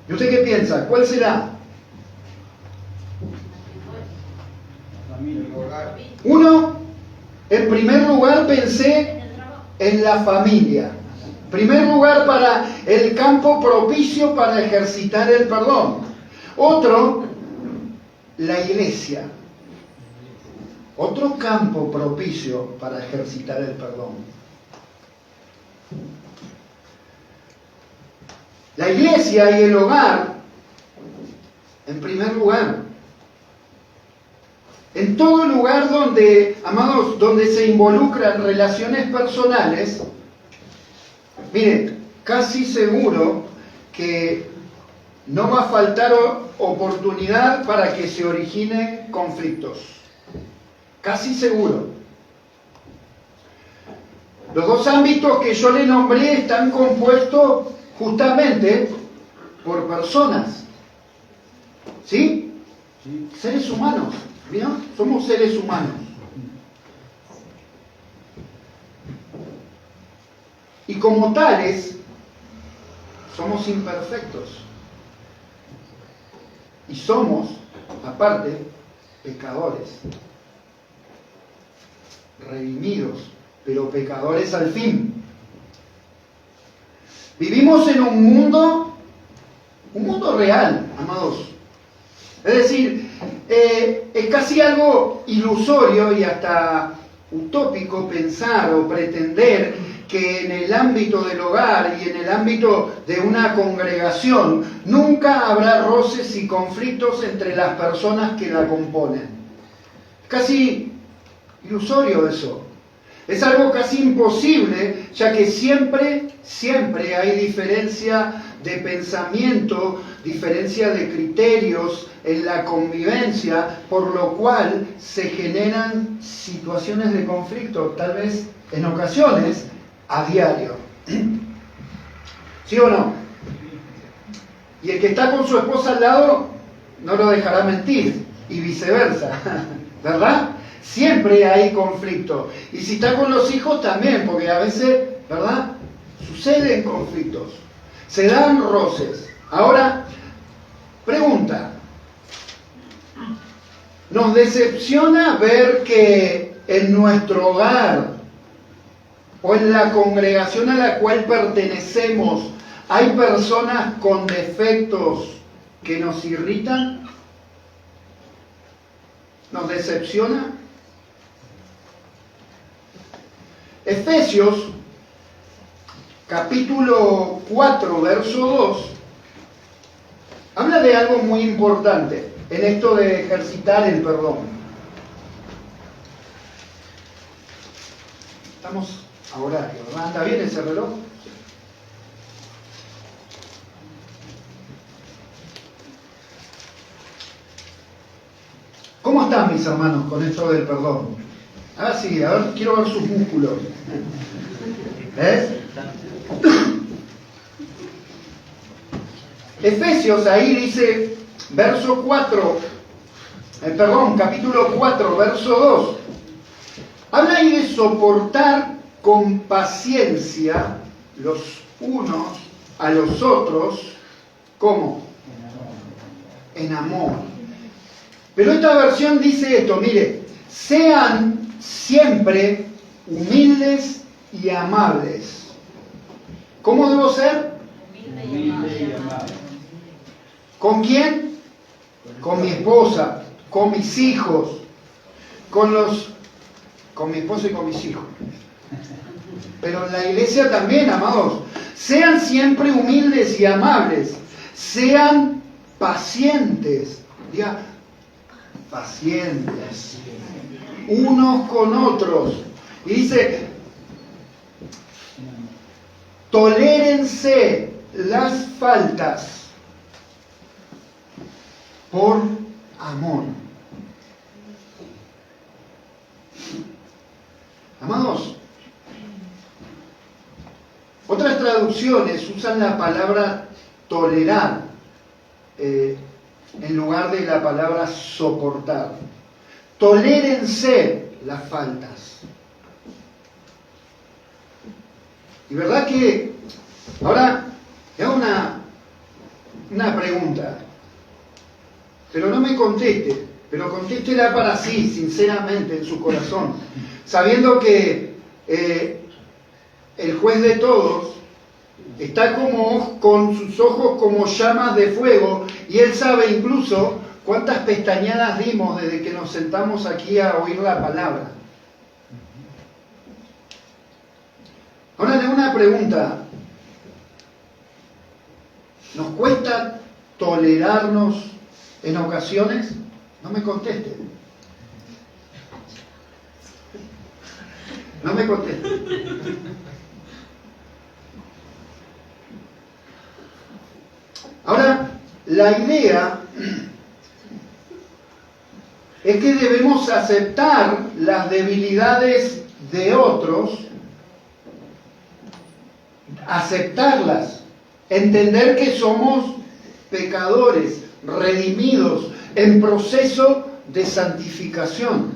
¿Y usted qué piensa? ¿Cuál será? Uno, en primer lugar pensé en la familia. Primer lugar, para el campo propicio para ejercitar el perdón. Otro, la iglesia. Otro campo propicio para ejercitar el perdón. La iglesia y el hogar, en primer lugar. En todo lugar donde, amados, donde se involucran relaciones personales, miren, casi seguro que no va a faltar oportunidad para que se originen conflictos. Casi seguro. Los dos ámbitos que yo le nombré están compuestos justamente por personas. ¿Sí? Sí. Seres humanos. ¿Vio? Somos seres humanos. Y como tales, somos imperfectos. Y somos, aparte, pecadores. Redimidos, pero pecadores al fin. Vivimos en un mundo real, amados. Es decir, es casi algo ilusorio y hasta utópico pensar o pretender que en el ámbito del hogar y en el ámbito de una congregación nunca habrá roces y conflictos entre las personas que la componen. Casi ilusorio eso. Es algo casi imposible, ya que siempre hay diferencia de pensamiento, diferencia de criterios en la convivencia, por lo cual se generan situaciones de conflicto, tal vez en ocasiones a diario. ¿Sí o no? Y el que está con su esposa al lado no lo dejará mentir, y viceversa, ¿verdad? Siempre hay conflicto. Y si está con los hijos también, porque a veces, ¿verdad? Suceden conflictos. Se dan roces. Ahora, pregunta. ¿Nos decepciona ver que en nuestro hogar o en la congregación a la cual pertenecemos hay personas con defectos que nos irritan? ¿Nos decepciona? Efesios, capítulo 4, verso 2, habla de algo muy importante en esto de ejercitar el perdón. Estamos a horario, ¿verdad? ¿Anda bien ese reloj? ¿Cómo están mis hermanos con esto del perdón? Ah, sí, a ver, quiero ver sus músculos. ¿Ves? Efesios ahí dice, verso 4, capítulo 4, verso 2. Habla ahí de soportar con paciencia los unos a los otros. ¿Cómo? En amor. Pero esta versión dice esto, mire, sean siempre humildes y amables. ¿Cómo debo ser? Humilde y amable. ¿Con quién? Con mi esposa, con mis hijos, con mi esposa y con mis hijos. Pero en la iglesia también, amados. Sean siempre humildes y amables. Sean pacientes. Diga, pacientes. Unos con otros. Y dice, tolérense las faltas por amor. Amados, otras traducciones usan la palabra tolerar en lugar de la palabra soportar. Tolérense las faltas. Y verdad que ahora te hago una pregunta, pero no me conteste, pero contéstela para sí, sinceramente, en su corazón, sabiendo que el juez de todos está con sus ojos como llamas de fuego, y él sabe incluso cuántas pestañadas dimos desde que nos sentamos aquí a oír la palabra. Ahora le hago una pregunta. ¿Nos cuesta tolerarnos en ocasiones? No me conteste. No me conteste. Ahora, la idea es que debemos aceptar las debilidades de otros, aceptarlas, entender que somos pecadores, redimidos, en proceso de santificación.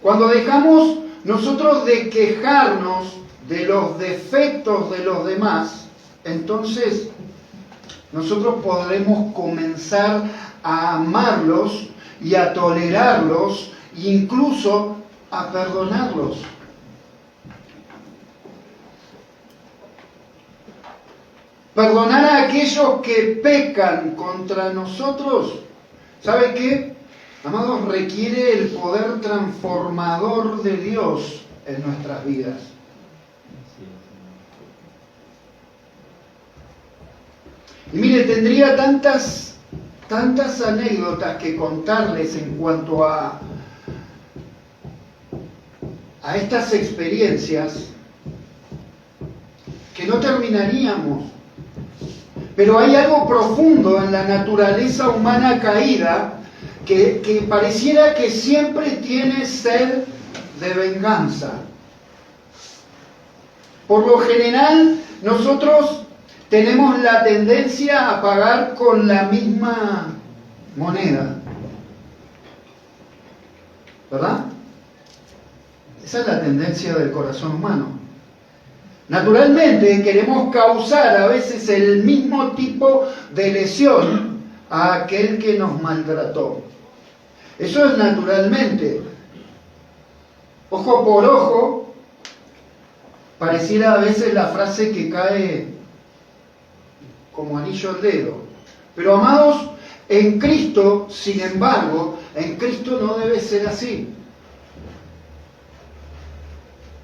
Cuando dejamos nosotros de quejarnos de los defectos de los demás, entonces nosotros podremos comenzar a amarlos y a tolerarlos e incluso a perdonarlos. Perdonar a aquellos que pecan contra nosotros, ¿sabe qué? Amados, requiere el poder transformador de Dios en nuestras vidas. Y mire, tendría tantas anécdotas que contarles en cuanto a estas experiencias que no terminaríamos. Pero hay algo profundo en la naturaleza humana caída que pareciera que siempre tiene sed de venganza. Por lo general, nosotros tenemos la tendencia a pagar con la misma moneda. ¿Verdad? Esa es la tendencia del corazón humano. Naturalmente queremos causar a veces el mismo tipo de lesión a aquel que nos maltrató. Eso es naturalmente. Ojo por ojo, pareciera a veces la frase que cae como anillo al dedo. Pero amados, en Cristo, sin embargo, en Cristo no debe ser así.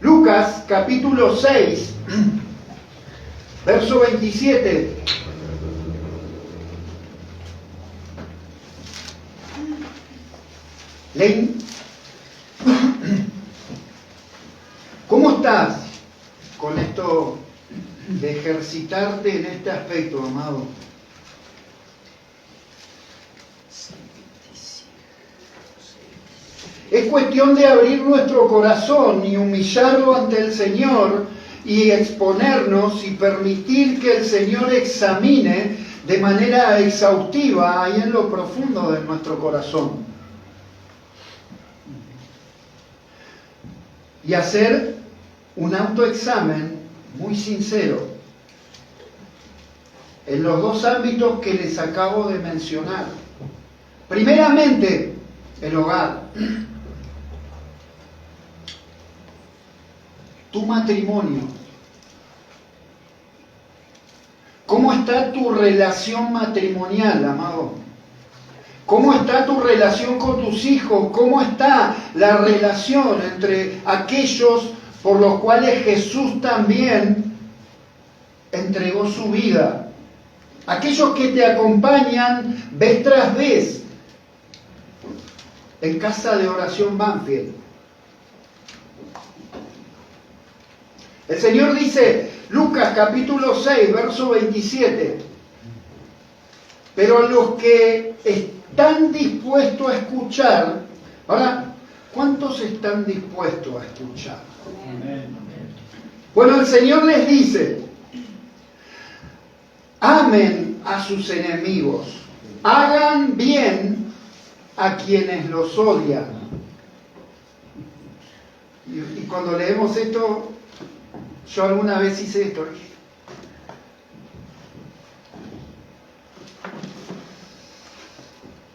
Lucas capítulo 6, verso 27. ¿Cómo estás con esto de ejercitarte en este aspecto, amado? Es cuestión de abrir nuestro corazón y humillarlo ante el Señor y exponernos y permitir que el Señor examine de manera exhaustiva ahí en lo profundo de nuestro corazón. Y hacer un autoexamen muy sincero en los dos ámbitos que les acabo de mencionar. Primeramente, el hogar. Tu matrimonio. ¿Cómo está tu relación matrimonial, amado? ¿Cómo está tu relación con tus hijos? ¿Cómo está la relación entre aquellos por los cuales Jesús también entregó su vida? Aquellos que te acompañan vez tras vez en Casa de Oración Banfield. El Señor dice, Lucas capítulo 6, verso 27, pero los que están dispuestos a escuchar, ahora, ¿cuántos están dispuestos a escuchar? Bueno, el Señor les dice, amen a sus enemigos, hagan bien a quienes los odian. Y cuando leemos esto, yo alguna vez hice esto.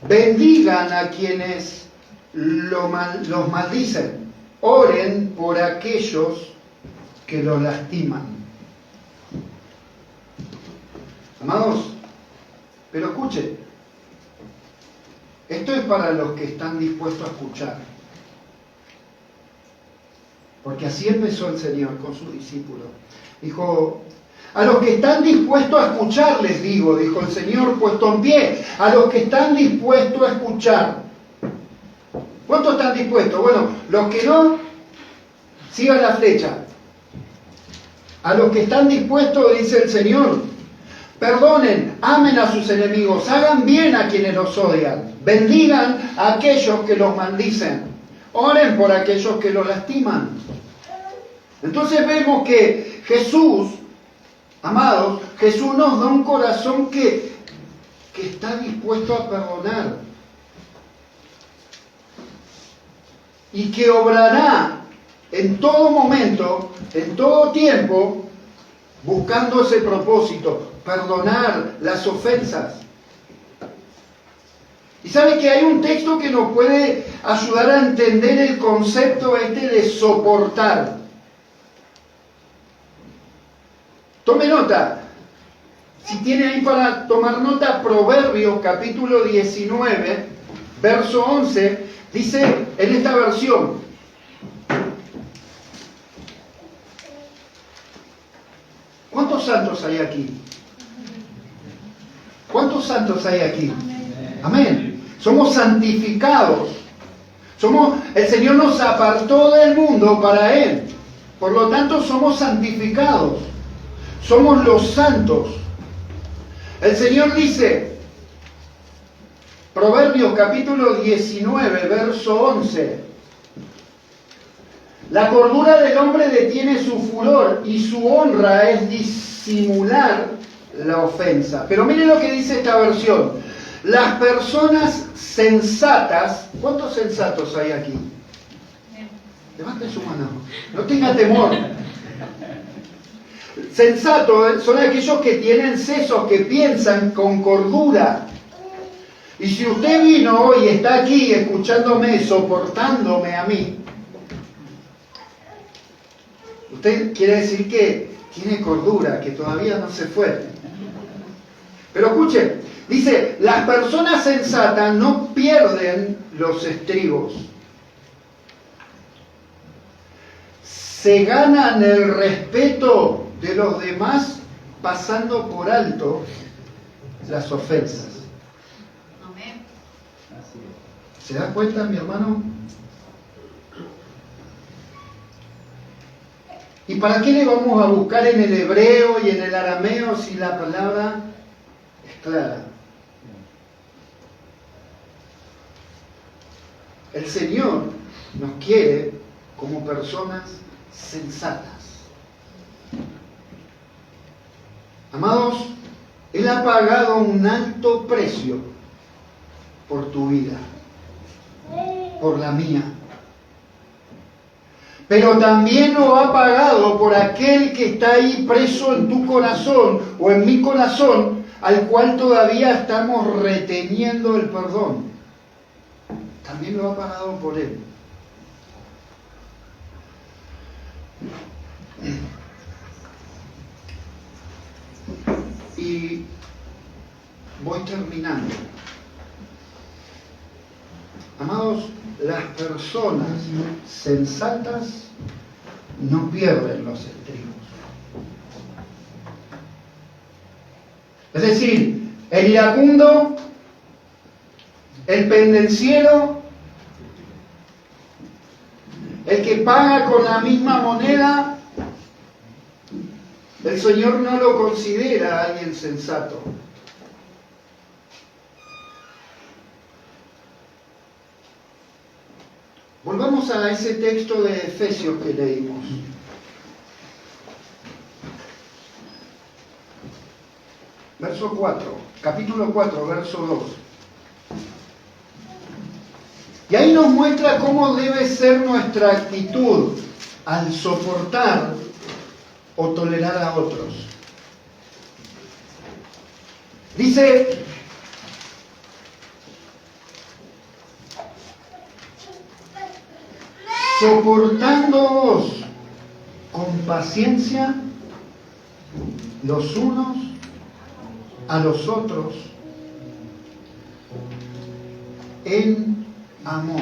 Bendigan a quienes los maldicen. Oren por aquellos que los lastiman. Amados, pero escuchen. Esto es para los que están dispuestos a escuchar. Porque así empezó el Señor con sus discípulos. Dijo, a los que están dispuestos a escuchar, les digo, dijo el Señor puesto en pie, a los que están dispuestos a escuchar. ¿Cuántos están dispuestos? Bueno, los que no, sigan la flecha. A los que están dispuestos, dice el Señor, perdonen, amen a sus enemigos, hagan bien a quienes los odian, bendigan a aquellos que los maldicen, oren por aquellos que los lastiman. Entonces vemos que Jesús, amados, Jesús nos da un corazón que está dispuesto a perdonar y que obrará en todo momento, en todo tiempo, buscando ese propósito, perdonar las ofensas. Y sabe que hay un texto que nos puede ayudar a entender el concepto de soportar. Tome nota. Si tiene ahí para tomar nota, Proverbios capítulo 19, verso 11, dice en esta versión: santos hay aquí? ¿Cuántos santos hay aquí? Amén. Somos santificados. El Señor nos apartó del mundo para Él. Por lo tanto, somos santificados. Somos los santos. El Señor dice, Proverbios capítulo 19, verso 11. La cordura del hombre detiene su furor y su honra es disimular la ofensa. Pero mire lo que dice esta versión. Las personas sensatas, ¿cuántos sensatos hay aquí? Levante su mano, no tenga temor. Sensatos son aquellos que tienen sesos, que piensan con cordura. Y si usted vino hoy y está aquí escuchándome, soportándome a mí, usted quiere decir que tiene cordura, que todavía no se fue. Pero escuche, dice, las personas sensatas no pierden los estribos. Se ganan el respeto de los demás pasando por alto las ofensas. ¿Se da cuenta, mi hermano? ¿Y para qué le vamos a buscar en el hebreo y en el arameo si la palabra es clara? El Señor nos quiere como personas sensatas. Amados, Él ha pagado un alto precio por tu vida, por la mía. Pero también lo ha pagado por aquel que está ahí preso en tu corazón o en mi corazón, al cual todavía estamos reteniendo el perdón. También lo ha pagado por Él. Y voy terminando. Amados, las personas sensatas no pierden los estribos. Es decir, el iracundo, el pendenciero, el que paga con la misma moneda, el Señor no lo considera alguien sensato. Volvamos a ese texto de Efesios que leímos. Verso 4, capítulo 4, verso 2. Y ahí nos muestra cómo debe ser nuestra actitud al soportar o tolerar a otros. Dice, soportándoos con paciencia los unos a los otros en amor.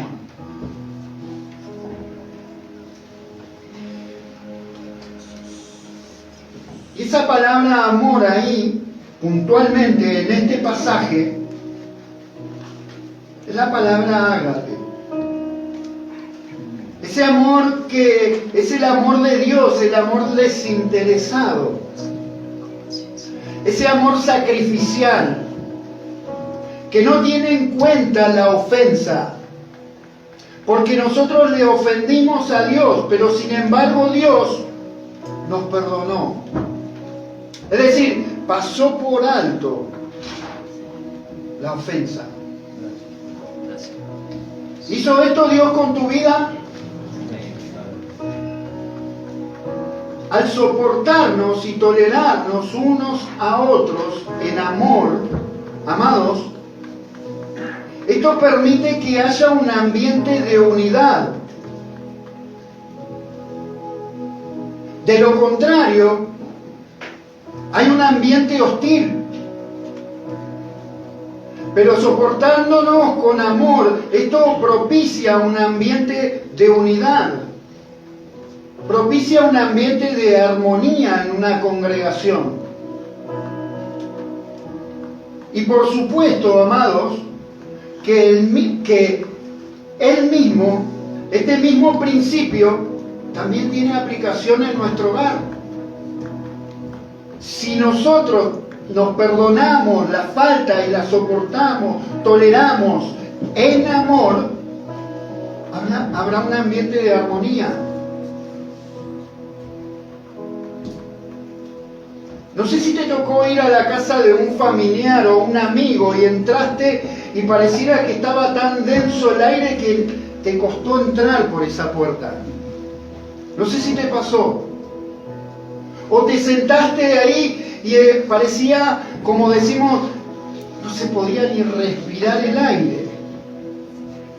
Y esa palabra amor ahí, puntualmente en este pasaje, es la palabra ágape. Ese amor que es el amor de Dios, el amor desinteresado. Ese amor sacrificial, que no tiene en cuenta la ofensa. Porque nosotros le ofendimos a Dios, pero sin embargo Dios nos perdonó. Es decir, pasó por alto la ofensa. ¿Hizo esto Dios con tu vida? Al soportarnos y tolerarnos unos a otros en amor, amados, esto permite que haya un ambiente de unidad. De lo contrario, hay un ambiente hostil. Pero soportándonos con amor, esto propicia un ambiente de unidad. propicia un ambiente de armonía en una congregación. Y por supuesto, amados, que este mismo principio también tiene aplicación en nuestro hogar. Si nosotros nos perdonamos la falta y la soportamos, toleramos en amor, habrá un ambiente de armonía. No sé si te tocó ir a la casa de un familiar o un amigo y entraste y pareciera que estaba tan denso el aire que te costó entrar por esa puerta. No sé si te pasó. O te sentaste ahí y parecía, como decimos, no se podía ni respirar el aire.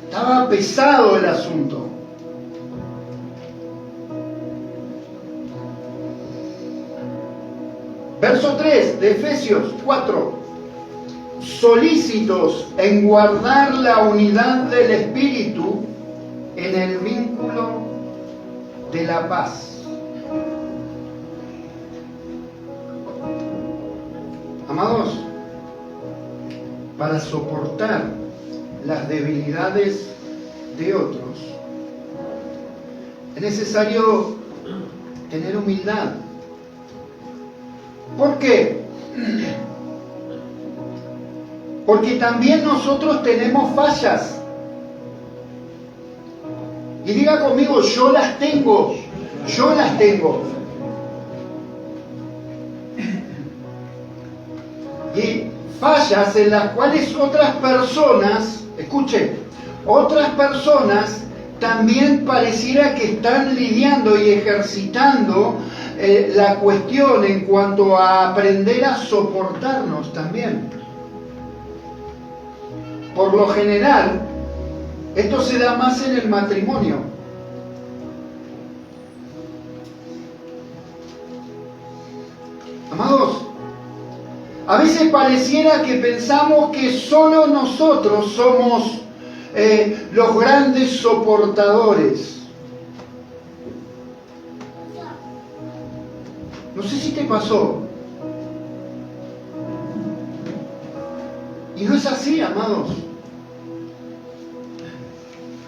Estaba pesado el asunto. Verso 3 de Efesios 4. Solícitos en guardar la unidad del Espíritu en el vínculo de la paz. Amados, para soportar las debilidades de otros, es necesario tener humildad. ¿Por qué? Porque también nosotros tenemos fallas. Y diga conmigo, yo las tengo. Yo las tengo. Y fallas en las cuales otras personas, escuchen, otras personas también pareciera que están lidiando y ejercitando la cuestión en cuanto a aprender a soportarnos también. Por lo general, esto se da más en el matrimonio. Amados, a veces pareciera que pensamos que solo nosotros somos los grandes soportadores. No sé si te pasó. Y no es así, amados.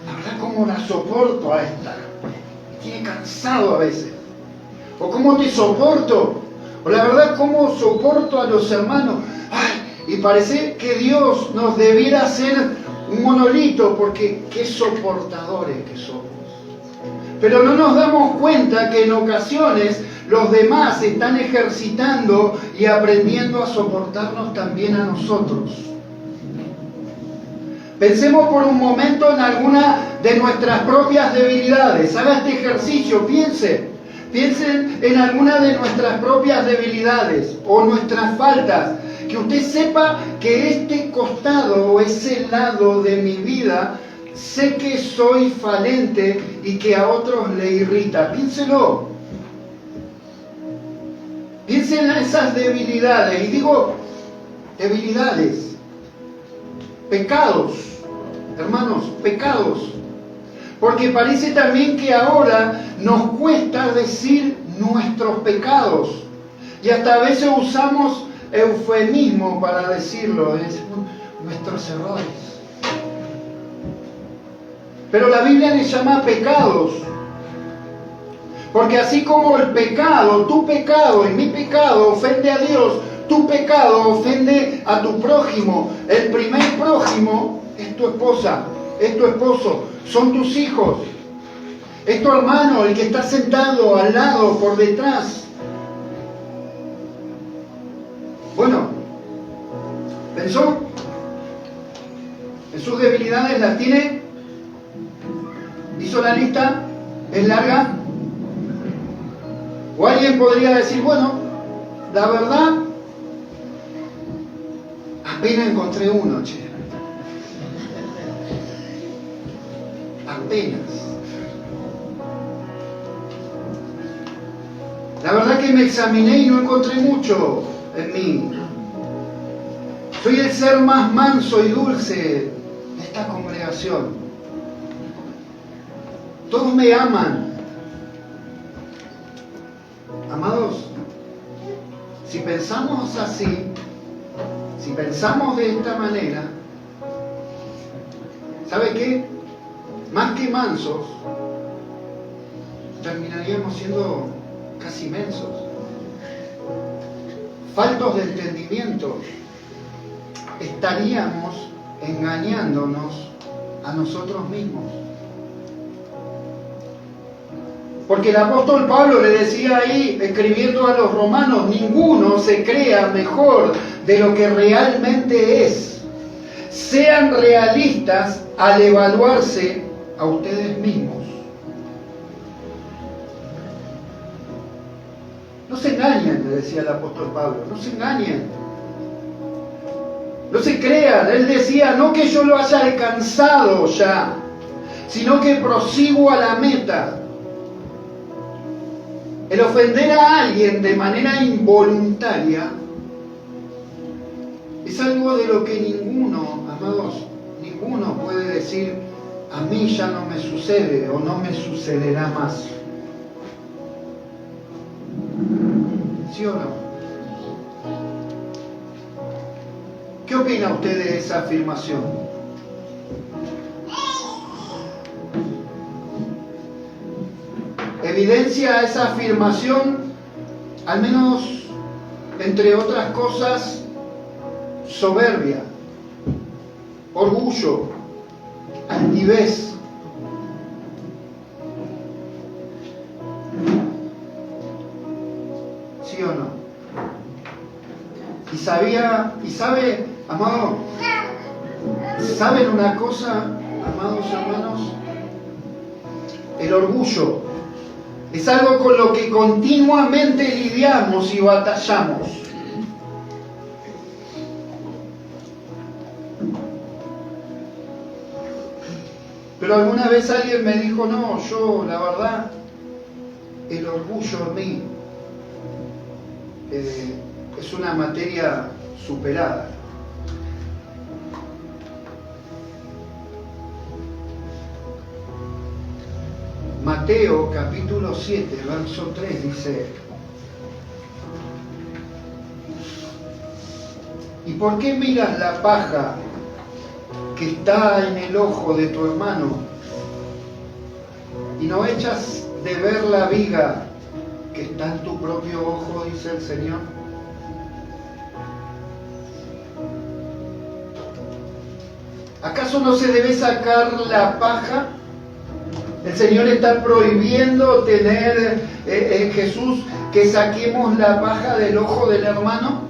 La verdad, cómo la soporto a esta. Me tiene cansado a veces. O cómo te soporto. O la verdad, cómo soporto a los hermanos. Ay, y parece que Dios nos debiera hacer un monolito, porque qué soportadores que somos. Pero no nos damos cuenta que en ocasiones los demás están ejercitando y aprendiendo a soportarnos también a nosotros. Pensemos por un momento en alguna de nuestras propias debilidades. Haga este ejercicio, piensen en alguna de nuestras propias debilidades o nuestras faltas. Que usted sepa que este costado o ese lado de mi vida, sé que soy falente y que a otros le irrita. Piénselo. Piensen en esas debilidades. Y digo debilidades, pecados, hermanos, pecados. Porque parece también que ahora nos cuesta decir nuestros pecados. Y hasta a veces usamos eufemismo para decirlo, es nuestros errores. Pero la Biblia les llama pecados. Porque así como el pecado, tu pecado y mi pecado ofende a Dios, tu pecado ofende a tu prójimo. El primer prójimo es tu esposa, es tu esposo, son tus hijos, es tu hermano, el que está sentado al lado, por detrás. Bueno, ¿pensó? ¿En sus debilidades las tiene? ¿Hizo la lista? ¿Es larga? O alguien podría decir, bueno, la verdad, apenas encontré uno, che. Apenas. La verdad que me examiné y no encontré mucho en mí. Soy el ser más manso y dulce de esta congregación. Todos me aman. Amados, si pensamos así, si pensamos de esta manera, ¿sabe qué? Más que mansos, terminaríamos siendo casi mensos, faltos de entendimiento, estaríamos engañándonos a nosotros mismos. Porque el apóstol Pablo le decía ahí, escribiendo a los romanos, ninguno se crea mejor de lo que realmente es. Sean realistas al evaluarse a ustedes mismos. No se engañen, le decía el apóstol Pablo, no se engañen. No se crean. Él decía, no que yo lo haya alcanzado ya, sino que prosigo a la meta. El ofender a alguien de manera involuntaria es algo de lo que ninguno, amados, ninguno puede decir, a mí ya no me sucede o no me sucederá más. ¿Sí o no? ¿Qué opina usted de esa afirmación? Evidencia esa afirmación, al menos entre otras cosas, soberbia, orgullo, altivez. ¿Sí o no? Y sabe, amado, ¿saben una cosa, amados hermanos? El orgullo es algo con lo que continuamente lidiamos y batallamos. Pero alguna vez alguien me dijo, no, yo, la verdad, el orgullo en mí es una materia superada. Mateo capítulo 7, verso 3 dice, ¿y por qué miras la paja que está en el ojo de tu hermano y no echas de ver la viga que está en tu propio ojo, dice el Señor? ¿Acaso no se debe sacar la paja? El Señor está prohibiendo tener en Jesús que saquemos la paja del ojo del hermano.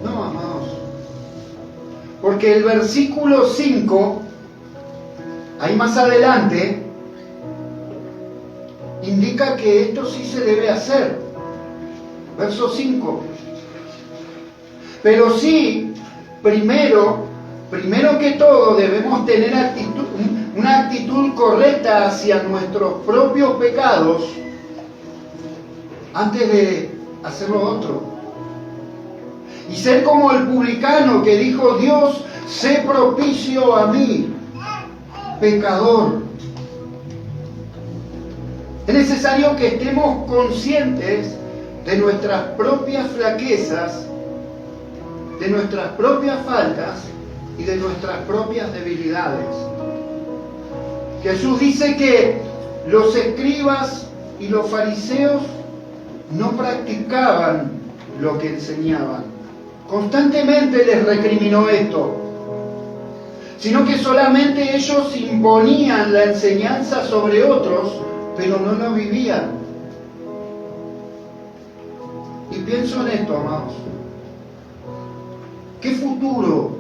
No, amados. Porque el versículo 5, ahí más adelante, indica que esto sí se debe hacer. Verso 5. Pero sí, primero que todo debemos tener una actitud correcta hacia nuestros propios pecados antes de hacer lo otro. Y ser como el publicano que dijo, Dios, sé propicio a mí, pecador. Es necesario que estemos conscientes de nuestras propias flaquezas, de nuestras propias faltas y de nuestras propias debilidades. Jesús dice que los escribas y los fariseos no practicaban lo que enseñaban. Constantemente les recriminó esto, sino que solamente ellos imponían la enseñanza sobre otros, pero no lo vivían. Y pienso en esto, amados. ¿Qué futuro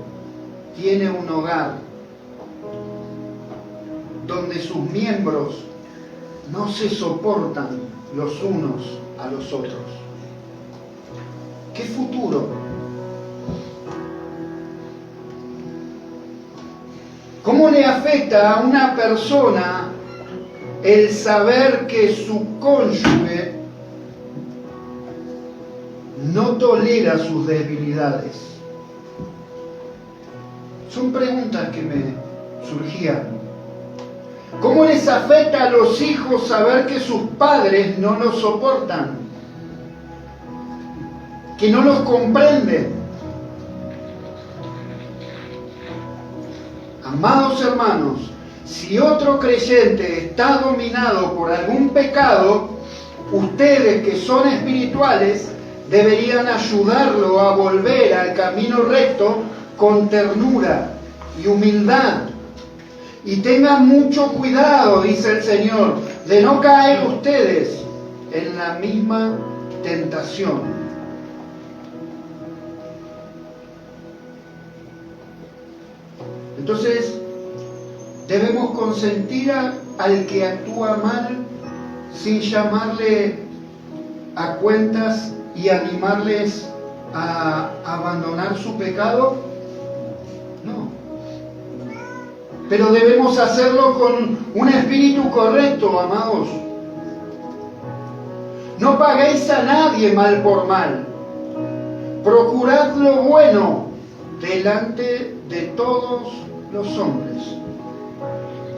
tiene un hogar donde sus miembros no se soportan los unos a los otros? ¿Qué futuro? ¿Cómo le afecta a una persona el saber que su cónyuge no tolera sus debilidades? Son preguntas que me surgían. ¿Cómo les afecta a los hijos saber que sus padres no los soportan? Que no los comprenden. Amados hermanos, si otro creyente está dominado por algún pecado, ustedes que son espirituales deberían ayudarlo a volver al camino recto con ternura y humildad. Y tengan mucho cuidado, dice el Señor, de no caer ustedes en la misma tentación. Entonces, debemos consentir al que actúa mal sin llamarle a cuentas y animarles a abandonar su pecado. No. Pero debemos hacerlo con un espíritu correcto, amados. No paguéis a nadie mal por mal. Procurad lo bueno delante de todos los hombres.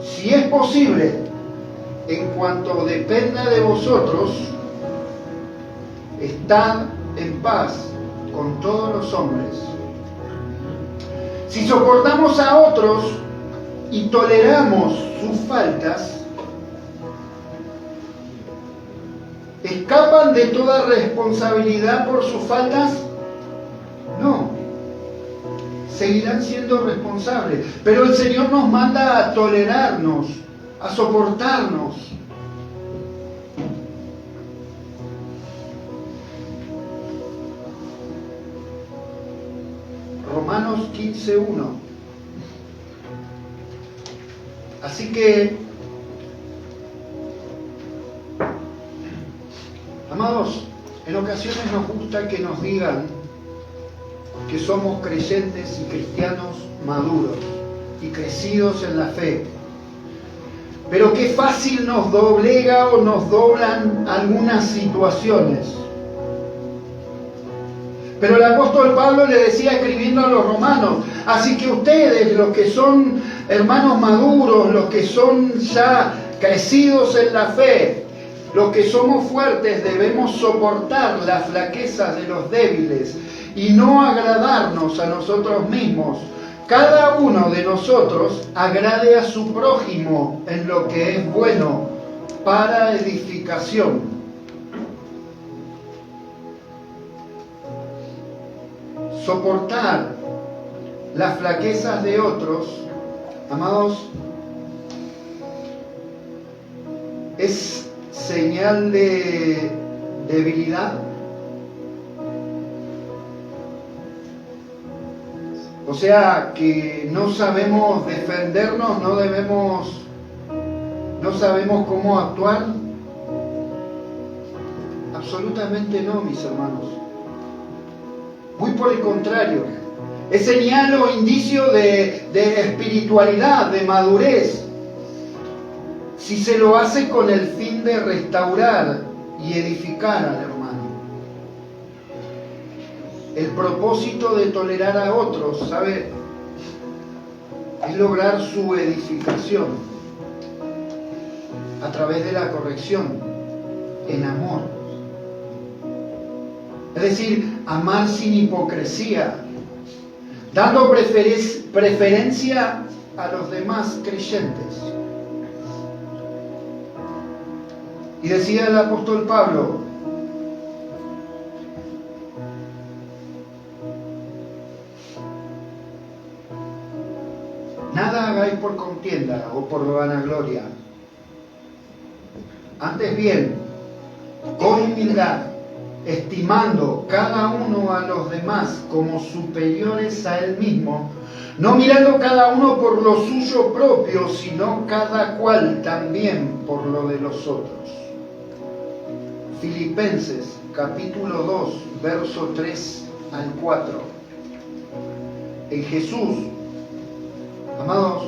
Si es posible, en cuanto dependa de vosotros, estad en paz con todos los hombres. Si soportamos a otros y toleramos sus faltas, ¿escapan de toda responsabilidad por sus faltas? No. Seguirán siendo responsables. Pero el Señor nos manda a tolerarnos, a soportarnos. Romanos 15:1. Así que, amados, en ocasiones nos gusta que nos digan que somos creyentes y cristianos maduros y crecidos en la fe. Pero qué fácil nos doblega o nos doblan algunas situaciones. Pero el apóstol Pablo le decía escribiendo a los romanos, así que ustedes, los que son hermanos maduros, los que son ya crecidos en la fe, los que somos fuertes, debemos soportar las flaquezas de los débiles y no agradarnos a nosotros mismos. Cada uno de nosotros agrade a su prójimo en lo que es bueno para edificación. Soportar las flaquezas de otros, amados, es señal de debilidad. O sea, que no sabemos defendernos, no sabemos cómo actuar. Absolutamente no, mis hermanos. Muy por el contrario. Es señal o indicio de espiritualidad, de madurez. Si se lo hace con el fin de restaurar y edificar al hermano. El propósito de tolerar a otros, ¿sabe? Es lograr su edificación a través de la corrección, en amor. Es decir, amar sin hipocresía, dando preferencia a los demás creyentes. Y decía el apóstol Pablo, nada hagáis por contienda o por vanagloria. Antes bien, con humildad, estimando cada uno a los demás como superiores a él mismo, no mirando cada uno por lo suyo propio, sino cada cual también por lo de los otros. Filipenses capítulo 2, verso 3 al 4. En Jesús, amados,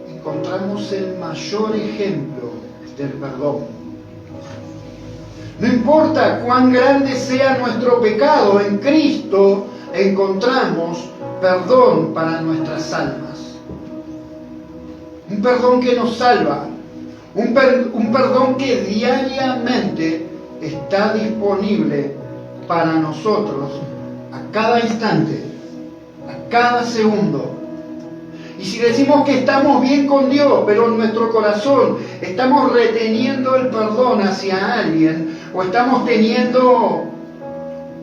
encontramos el mayor ejemplo del perdón. No importa cuán grande sea nuestro pecado, en Cristo encontramos perdón para nuestras almas. Un perdón que nos salva, Un perdón que diariamente está disponible para nosotros a cada instante, a cada segundo. Y si decimos que estamos bien con Dios, pero en nuestro corazón estamos reteniendo el perdón hacia alguien, o estamos teniendo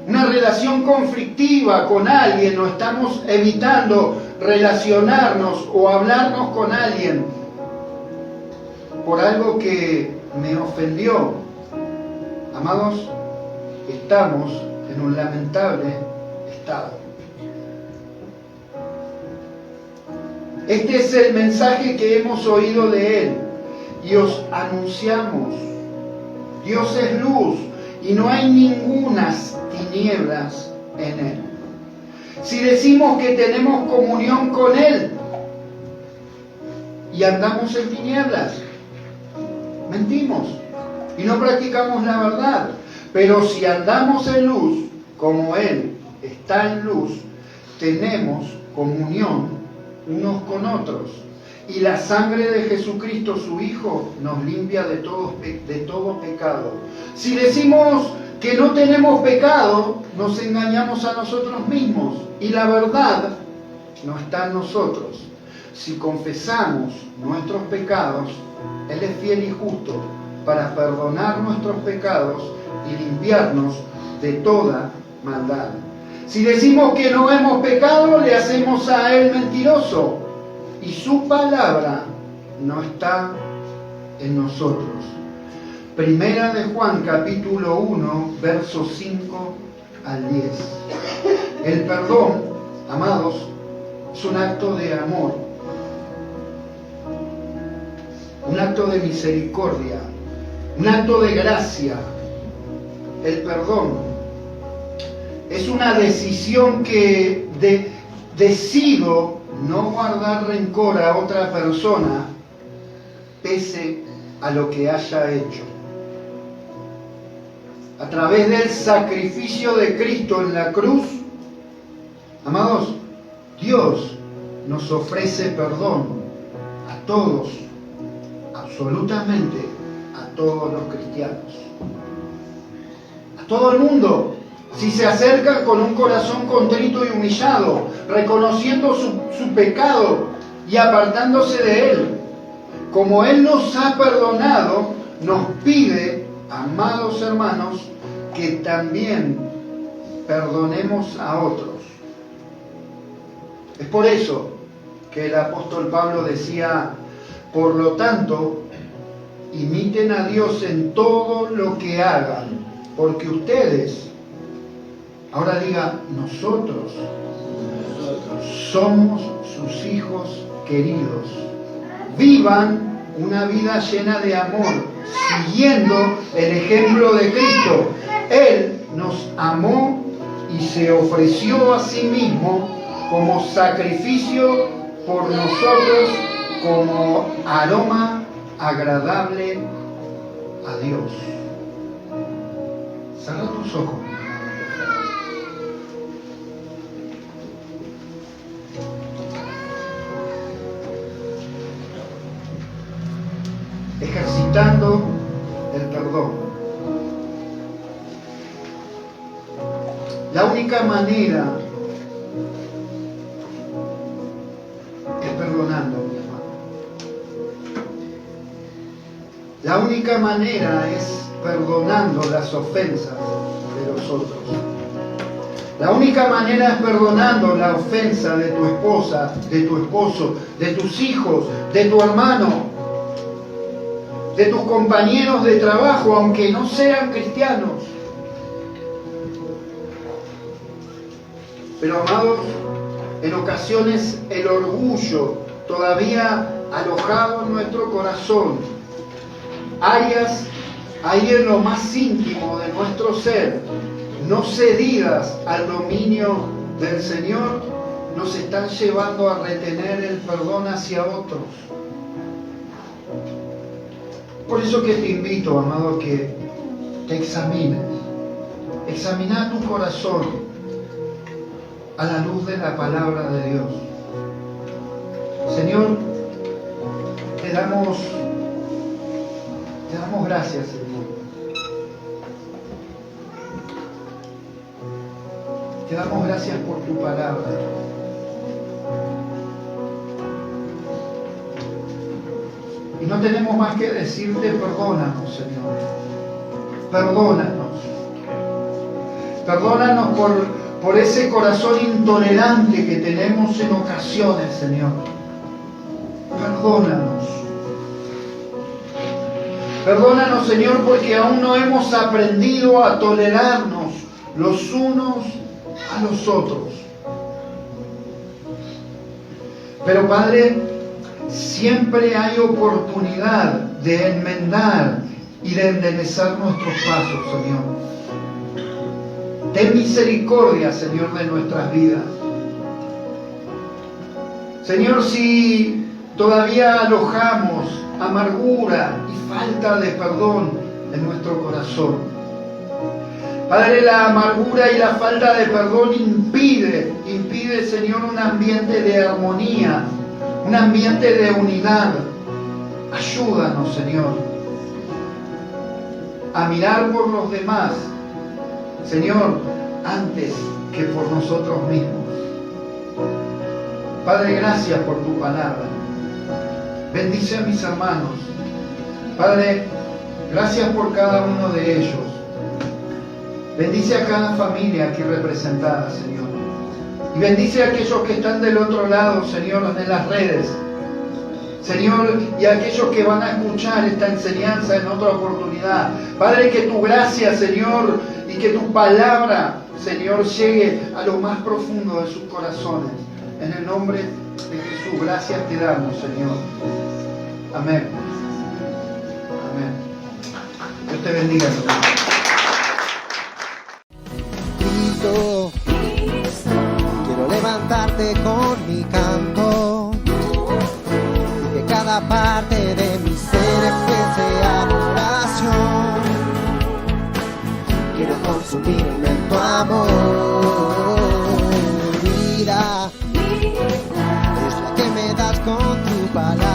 una relación conflictiva con alguien, o estamos evitando relacionarnos o hablarnos con alguien por algo que me ofendió, amados, estamos en un lamentable estado. Este es el mensaje que hemos oído de Él y os anunciamos. Dios es luz y no hay ningunas tinieblas en Él. Si decimos que tenemos comunión con Él y andamos en tinieblas, mentimos y no practicamos la verdad. Pero si andamos en luz, como Él está en luz, tenemos comunión unos con otros. Y la sangre de Jesucristo, su Hijo, nos limpia de todo pecado. Si decimos que no tenemos pecado, nos engañamos a nosotros mismos. Y la verdad no está en nosotros. Si confesamos nuestros pecados, Él es fiel y justo para perdonar nuestros pecados y limpiarnos de toda maldad. Si decimos que no hemos pecado, le hacemos a Él mentiroso y su palabra no está en nosotros. Primera de Juan, capítulo 1, versos 5 al 10. El perdón, amados, es un acto de amor, un acto de misericordia, un acto de gracia. El perdón es una decisión que decido no guardar rencor a otra persona pese a lo que haya hecho. A través del sacrificio de Cristo en la cruz, amados, Dios nos ofrece perdón a todos, absolutamente a todos los cristianos, a todo el mundo. Si se acercan con un corazón contrito y humillado, reconociendo su pecado y apartándose de Él, como Él nos ha perdonado, nos pide, amados hermanos, que también perdonemos a otros. Es por eso que el apóstol Pablo decía: por lo tanto, imiten a Dios en todo lo que hagan, porque ustedes, ahora diga, nosotros somos sus hijos queridos. Vivan una vida llena de amor, siguiendo el ejemplo de Cristo. Él nos amó y se ofreció a sí mismo como sacrificio por nosotros, como aroma agradable a Dios. Cierra tus ojos. Ejercitando el perdón. La única manera es perdonando, mi hermano. La única manera es perdonando las ofensas de los otros. La única manera es perdonando la ofensa de tu esposa, de tu esposo, de tus hijos, de tu hermano, de tus compañeros de trabajo, aunque no sean cristianos. Pero, amados, en ocasiones el orgullo todavía alojado en nuestro corazón, áreas ahí en lo más íntimo de nuestro ser, no cedidas al dominio del Señor, nos están llevando a retener el perdón hacia otros. Por eso que te invito, amado, que te examines. Examina tu corazón a la luz de la palabra de Dios. Señor, te damos Te damos gracias, Señor. Te damos gracias por tu palabra. Y no tenemos más que decirte, perdónanos, Señor. Perdónanos. Perdónanos por ese corazón intolerante que tenemos en ocasiones, Señor. Perdónanos. Perdónanos, Señor, porque aún no hemos aprendido a tolerarnos los unos a los otros. Pero, Padre, siempre hay oportunidad de enmendar y de enderezar nuestros pasos, Señor. Ten misericordia, Señor, de nuestras vidas. Señor, si todavía alojamos amargura y falta de perdón en nuestro corazón, Padre, la amargura y la falta de perdón impide, Señor, un ambiente de armonía, un ambiente de unidad. Ayúdanos, Señor, a mirar por los demás, Señor, antes que por nosotros mismos. Padre, gracias por tu palabra. Bendice a mis hermanos. Padre, gracias por cada uno de ellos. Bendice a cada familia aquí representada, Señor. Y bendice a aquellos que están del otro lado, Señor, de las redes. Señor, y a aquellos que van a escuchar esta enseñanza en otra oportunidad. Padre, que tu gracia, Señor, y que tu palabra, Señor, llegue a lo más profundo de sus corazones. En el nombre de Jesús, gracias te damos, Señor. Amén. Amén. Dios te bendiga, Señor. Cristo, quiero levantarte con mi canto, y que cada parte de mi ser exprese adoración. Quiero consumirme en tu amor, vida es la que me das con tu palabra.